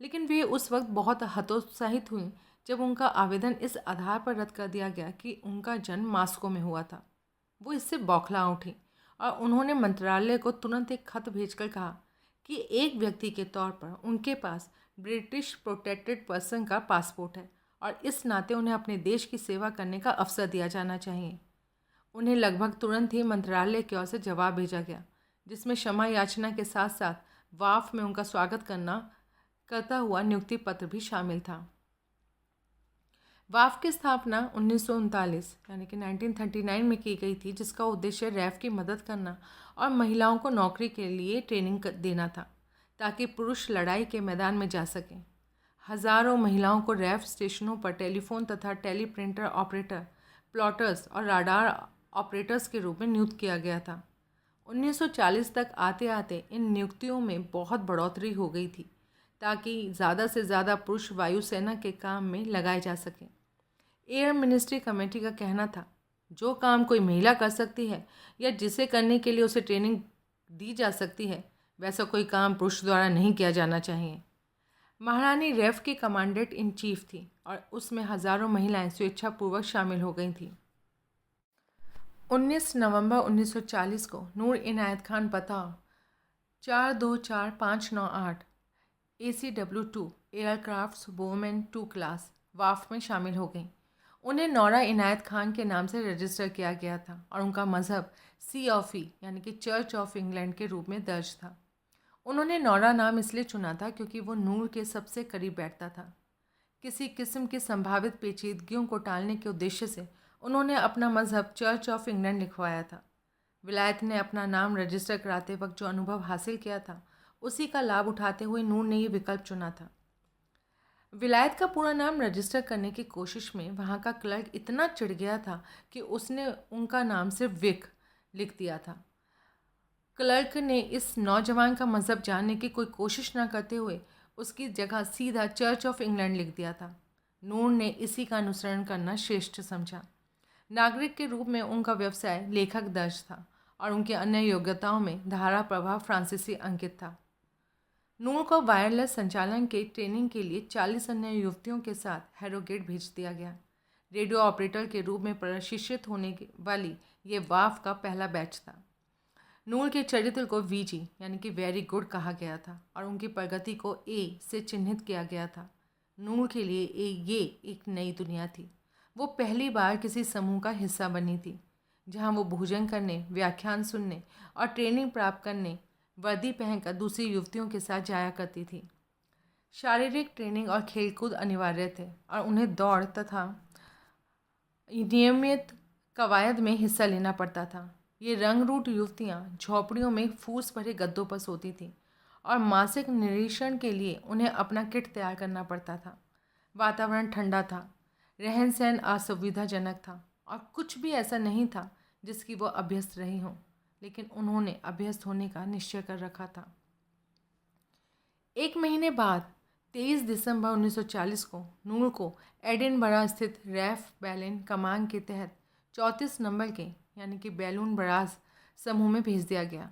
लेकिन वे उस वक्त बहुत हतोत्साहित हुई जब उनका आवेदन इस आधार पर रद्द कर दिया गया कि उनका जन्म मास्को में हुआ था। वो इससे बौखला उठी और उन्होंने मंत्रालय को तुरंत एक खत भेजकर कहा कि एक व्यक्ति के तौर पर उनके पास ब्रिटिश प्रोटेक्टेड पर्सन का पासपोर्ट है और इस नाते उन्हें अपने देश की सेवा करने का अवसर दिया जाना चाहिए। उन्हें लगभग तुरंत ही मंत्रालय की ओर से जवाब भेजा गया, जिसमें क्षमा याचना के साथ साथ वाफ में उनका स्वागत करता हुआ नियुक्ति पत्र भी शामिल था। वाफ की स्थापना 1939 यानी कि 1939 में की गई थी, जिसका उद्देश्य रैफ की मदद करना और महिलाओं को नौकरी के लिए ट्रेनिंग देना था, ताकि पुरुष लड़ाई के मैदान में जा सकें। हज़ारों महिलाओं को रैफ स्टेशनों पर टेलीफोन तथा टेलीप्रिंटर ऑपरेटर, प्लॉटर्स और राडार ऑपरेटर्स के रूप में नियुक्त किया गया था। 1940 तक आते आते इन नियुक्तियों में बहुत बढ़ोतरी हो गई थी, ताकि ज़्यादा से ज़्यादा पुरुष वायुसेना के काम में लगाए जा सकें। एयर मिनिस्ट्री कमेटी का कहना था, जो काम कोई महिला कर सकती है या जिसे करने के लिए उसे ट्रेनिंग दी जा सकती है, वैसा कोई काम पुरुष द्वारा नहीं किया जाना चाहिए। महारानी रैफ की कमांडेंट इन चीफ थी और उसमें हज़ारों महिलाएं स्वेच्छापूर्वक शामिल हो गई थीं। 19 नवंबर 1940 को नूर इनायत खान पता 424598 ACW2 एयरक्राफ्ट वोमेन 2 क्लास वाफ में शामिल हो गई। उन्हें नौरा इनायत खान के नाम से रजिस्टर किया गया था और उनका मज़हब सी ऑफ ई यानी कि चर्च ऑफ इंग्लैंड के रूप में दर्ज था। उन्होंने नौरा नाम इसलिए चुना था क्योंकि वो नूर के सबसे करीब बैठता था। किसी किस्म की संभावित पेचीदगियों को टालने के उद्देश्य से उन्होंने अपना मज़हब चर्च ऑफ इंग्लैंड लिखवाया था। विलायत ने अपना नाम रजिस्टर कराते वक्त जो अनुभव हासिल किया था, उसी का लाभ उठाते हुए नूर ने ये विकल्प चुना था। विलायत का पूरा नाम रजिस्टर करने की कोशिश में वहाँ का क्लर्क इतना चिढ़ गया था कि उसने उनका नाम सिर्फ विक लिख दिया था। क्लर्क ने इस नौजवान का मज़हब जानने की कोई कोशिश न करते हुए उसकी जगह सीधा चर्च ऑफ इंग्लैंड लिख दिया था। नूर ने इसी का अनुसरण करना श्रेष्ठ समझा। नागरिक के रूप में उनका व्यवसाय लेखक दर्ज था और उनकी अन्य योग्यताओं में धारा प्रभाव फ्रांसीसी अंकित था। नूर को वायरलेस संचालन के ट्रेनिंग के लिए 40 अन्य युवतियों के साथ हैरोगेट भेज दिया गया। रेडियो ऑपरेटर के रूप में प्रशिक्षित होने वाली ये वाफ का पहला बैच था। नूर के चरित्र को वीजी यानी कि वेरी गुड कहा गया था और उनकी प्रगति को ए से चिन्हित किया गया था। नूर के लिए ये एक नई दुनिया थी। वो पहली बार किसी समूह का हिस्सा बनी थी, जहां वो भोजन करने, व्याख्यान सुनने और ट्रेनिंग प्राप्त करने वर्दी पहनकर दूसरी युवतियों के साथ जाया करती थी। शारीरिक ट्रेनिंग और खेलकूद अनिवार्य थे और उन्हें दौड़ तथा नियमित कवायद में हिस्सा लेना पड़ता था। ये रंगरूट युवतियाँ झोपड़ियों में फूस भरे गद्दों पर सोती थीं और मासिक निरीक्षण के लिए उन्हें अपना किट तैयार करना पड़ता था। वातावरण ठंडा था, रहन सहन असुविधाजनक था और कुछ भी ऐसा नहीं था जिसकी वो अभ्यस्त रही हों, लेकिन उन्होंने अभ्यस्त होने का निश्चय कर रखा था। एक महीने बाद 23 दिसंबर 1940 को नूर को एडिनबरा स्थित रैफ बैलेन कमान के तहत 34 नंबर के यानी कि बैलून बराज समूह में भेज दिया गया,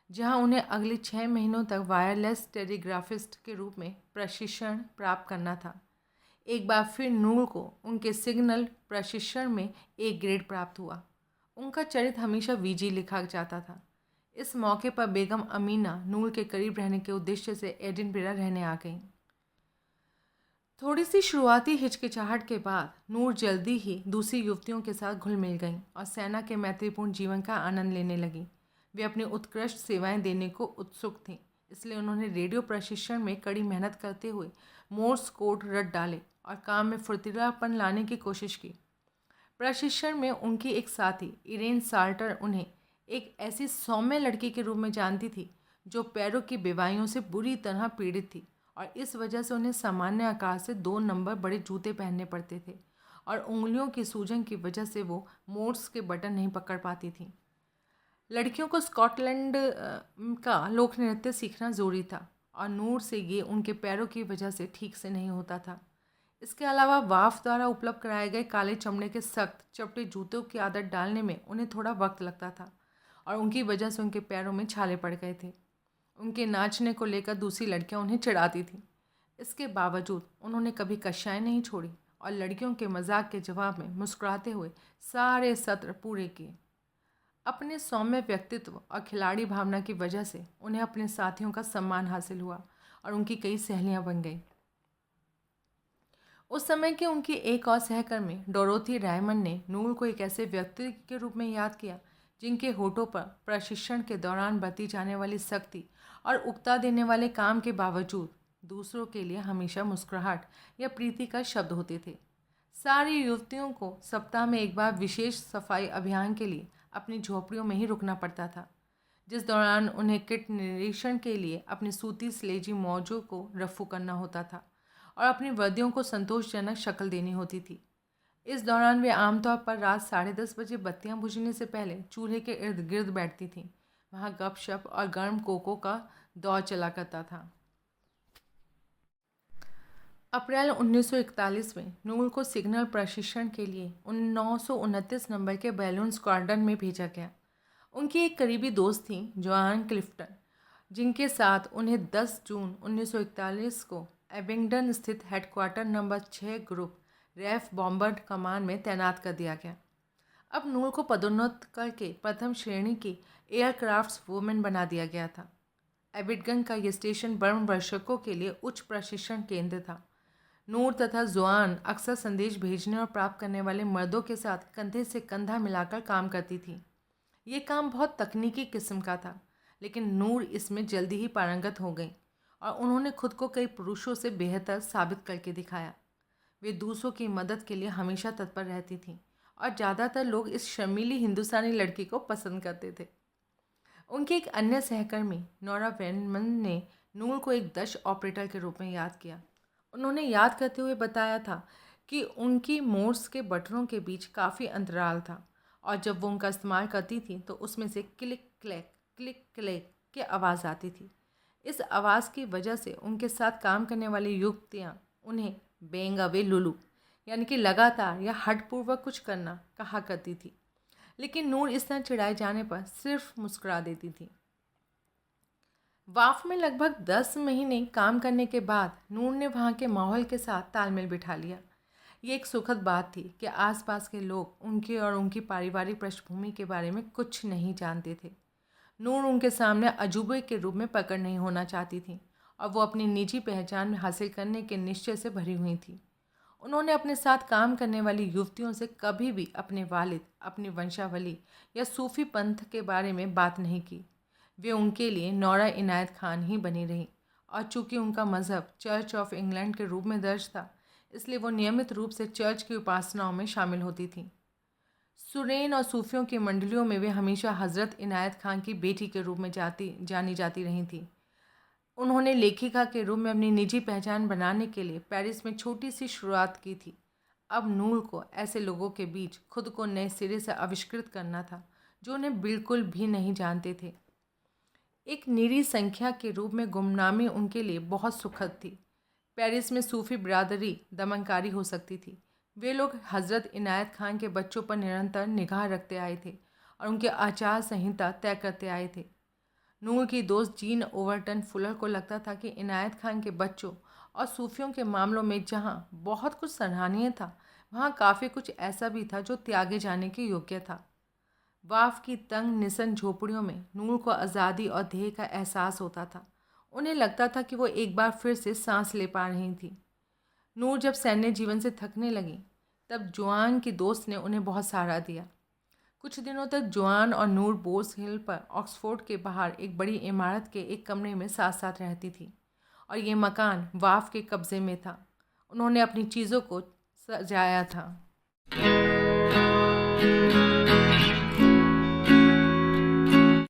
जहां उन्हें अगले 6 महीनों तक वायरलेस टेलीग्राफिस्ट के रूप में प्रशिक्षण प्राप्त करना था। एक बार फिर नूर को उनके सिग्नल प्रशिक्षण में एक ग्रेड प्राप्त हुआ। उनका चरित्र हमेशा वीजी लिखा जाता था। इस मौके पर बेगम अमीना नूर के करीब रहने के उद्देश्य से एडिनबरा रहने आ गईं। थोड़ी सी शुरुआती हिचकिचाहट के बाद नूर जल्दी ही दूसरी युवतियों के साथ घुल मिल गईं और सेना के मैत्रीपूर्ण जीवन का आनंद लेने लगीं। वे अपनी उत्कृष्ट सेवाएं देने को उत्सुक थीं, इसलिए उन्होंने रेडियो प्रशिक्षण में कड़ी मेहनत करते हुए मोर्स कोड रट डाले और काम में फुर्तीलापन लाने की कोशिश की। प्रशिक्षण में उनकी एक साथी इरेन साल्टर उन्हें एक ऐसी सौम्य लड़की के रूप में जानती थी जो पैरों की बीमारियों से बुरी तरह पीड़ित थी और इस वजह से उन्हें सामान्य आकार से 2 नंबर बड़े जूते पहनने पड़ते थे और उंगलियों की सूजन की वजह से वो मोड्स के बटन नहीं पकड़ पाती थीं। लड़कियों को स्कॉटलैंड का लोक नृत्य सीखना ज़रूरी था और नूर से ये उनके पैरों की वजह से ठीक से नहीं होता था। इसके अलावा वाफ द्वारा उपलब्ध कराए गए काले चमड़े के सख्त चपटे जूतों की आदत डालने में उन्हें थोड़ा वक्त लगता था और उनकी वजह से उनके पैरों में छाले पड़ गए थे। उनके नाचने को लेकर दूसरी लड़कियां उन्हें चिढ़ाती थीं। इसके बावजूद उन्होंने कभी कक्षाएं नहीं छोड़ी और लड़कियों के मजाक के जवाब में मुस्कुराते हुए सारे सत्र पूरे किए। अपने सौम्य व्यक्तित्व और खिलाड़ी भावना की वजह से उन्हें अपने साथियों का सम्मान हासिल हुआ और उनकी कई सहेलियां बन गईं। उस समय की उनकी एक और सहकर्मी डोरोथी रायमन ने नूर को एक ऐसे व्यक्ति के रूप में याद किया जिनके होठों पर प्रशिक्षण के दौरान बरती जाने वाली सख्ती और उकता देने वाले काम के बावजूद दूसरों के लिए हमेशा मुस्कुराहट या प्रीति का शब्द होते थे। सारी युवतियों को सप्ताह में एक बार विशेष सफाई अभियान के लिए अपनी झोपड़ियों में ही रुकना पड़ता था, जिस दौरान उन्हें किट निरीक्षण के लिए अपनी सूती स्लेजी मौजों को रफू करना होता था और अपनी वर्दियों को संतोषजनक शक्ल देनी होती थी। इस दौरान वे आमतौर पर रात 10:30 बजे बत्तियां बुझने से पहले चूल्हे के इर्द गिर्द बैठती थीं। वहाँ गपशप और गर्म कोको का दौर चला करता था। अप्रैल 1941 में नूर को सिग्नल प्रशिक्षण के लिए 929 नंबर के बैलून स्क्वाड्रन में भेजा गया। उनकी एक करीबी दोस्त थी जोआन क्लिफ्टन, जिनके साथ उन्हें 10 जून 1941 को एबिंगडन स्थित हेडक्वार्टर नंबर 6 ग्रुप रैफ बॉम्बर कमान में तैनात कर दिया गया। अब नूर को पदोन्नत करके प्रथम श्रेणी की एयरक्राफ्ट्स वुमेन बना दिया गया था। एबिडगन का यह स्टेशन बर्म वर्षकों के लिए उच्च प्रशिक्षण केंद्र था। नूर तथा जोआन अक्सर संदेश भेजने और प्राप्त करने वाले मर्दों के साथ कंधे से कंधा मिलाकर काम करती थी। ये काम बहुत तकनीकी किस्म का था, लेकिन नूर इसमें जल्दी ही पारंगत हो गई और उन्होंने खुद को कई पुरुषों से बेहतर साबित करके दिखाया। वे दूसरों की मदद के लिए हमेशा तत्पर रहती थीं और ज़्यादातर लोग इस शर्मीली हिंदुस्तानी लड़की को पसंद करते थे। उनकी एक अन्य सहकर्मी नोरा वेनमन ने नूर को एक डच ऑपरेटर के रूप में याद किया। उन्होंने याद करते हुए बताया था कि उनकी मोर्स के बटनों के बीच काफ़ी अंतराल था और जब वो उनका इस्तेमाल करती थी तो उसमें से क्लिक क्लैक की आवाज़ आती थी। इस आवाज़ की वजह से उनके साथ काम करने वाली युवतियाँ उन्हें बेंग अवे लुलू यानी कि लगातार या हठपूर्वक कुछ करना कहा करती थी, लेकिन नूर इस तरह चिढ़ाए जाने पर सिर्फ मुस्कुरा देती थी। वाफ में लगभग 10 महीने काम करने के बाद नूर ने वहाँ के माहौल के साथ तालमेल बिठा लिया। ये एक सुखद बात थी कि आसपास के लोग उनके और उनकी पारिवारिक पृष्ठभूमि के बारे में कुछ नहीं जानते थे। नूर उनके सामने अजूबे के रूप में प्रकट नहीं होना चाहती थी और वो अपनी निजी पहचान हासिल करने के निश्चय से भरी हुई थी। उन्होंने अपने साथ काम करने वाली युवतियों से कभी भी अपने वालिद, अपनी वंशावली या सूफी पंथ के बारे में बात नहीं की। वे उनके लिए नौरा इनायत खान ही बनी रहीं और चूँकि उनका मज़हब चर्च ऑफ इंग्लैंड के रूप में दर्ज था, इसलिए वो नियमित रूप से चर्च की उपासनाओं में शामिल होती थीं। सुरैन और सूफियों की मंडलियों में वे हमेशा हज़रत इनायत खान की बेटी के रूप में जानी जाती रही थीं। उन्होंने लेखिका के रूप में अपनी निजी पहचान बनाने के लिए पेरिस में छोटी सी शुरुआत की थी। अब नूर को ऐसे लोगों के बीच खुद को नए सिरे से आविष्कृत करना था जो उन्हें बिल्कुल भी नहीं जानते थे। एक निरी संख्या के रूप में गुमनामी उनके लिए बहुत सुखद थी। पेरिस में सूफी बिरादरी दमनकारी हो सकती थी। वे लोग हज़रत इनायत खान के बच्चों पर निरंतर निगाह रखते आए थे और उनके आचार संहिता तय करते आए थे। नूर की दोस्त जीन ओवरटन फुलर को लगता था कि इनायत खान के बच्चों और सूफियों के मामलों में जहाँ बहुत कुछ सराहनीय था, वहाँ काफ़ी कुछ ऐसा भी था जो त्यागे जाने के योग्य था। वाफ की तंग निसन झोपड़ियों में नूर को आज़ादी और ध्येय का एहसास होता था। उन्हें लगता था कि वो एक बार फिर से सांस ले पा रही थी। नूर जब सैन्य जीवन से थकने लगी तब जुआन की दोस्त ने उन्हें बहुत सहारा दिया। कुछ दिनों तक जुआन और नूर बोस हिल पर ऑक्सफोर्ड के बाहर एक बड़ी इमारत के एक कमरे में साथ साथ रहती थी और ये मकान वाफ के कब्ज़े में था। उन्होंने अपनी चीज़ों को सजाया था।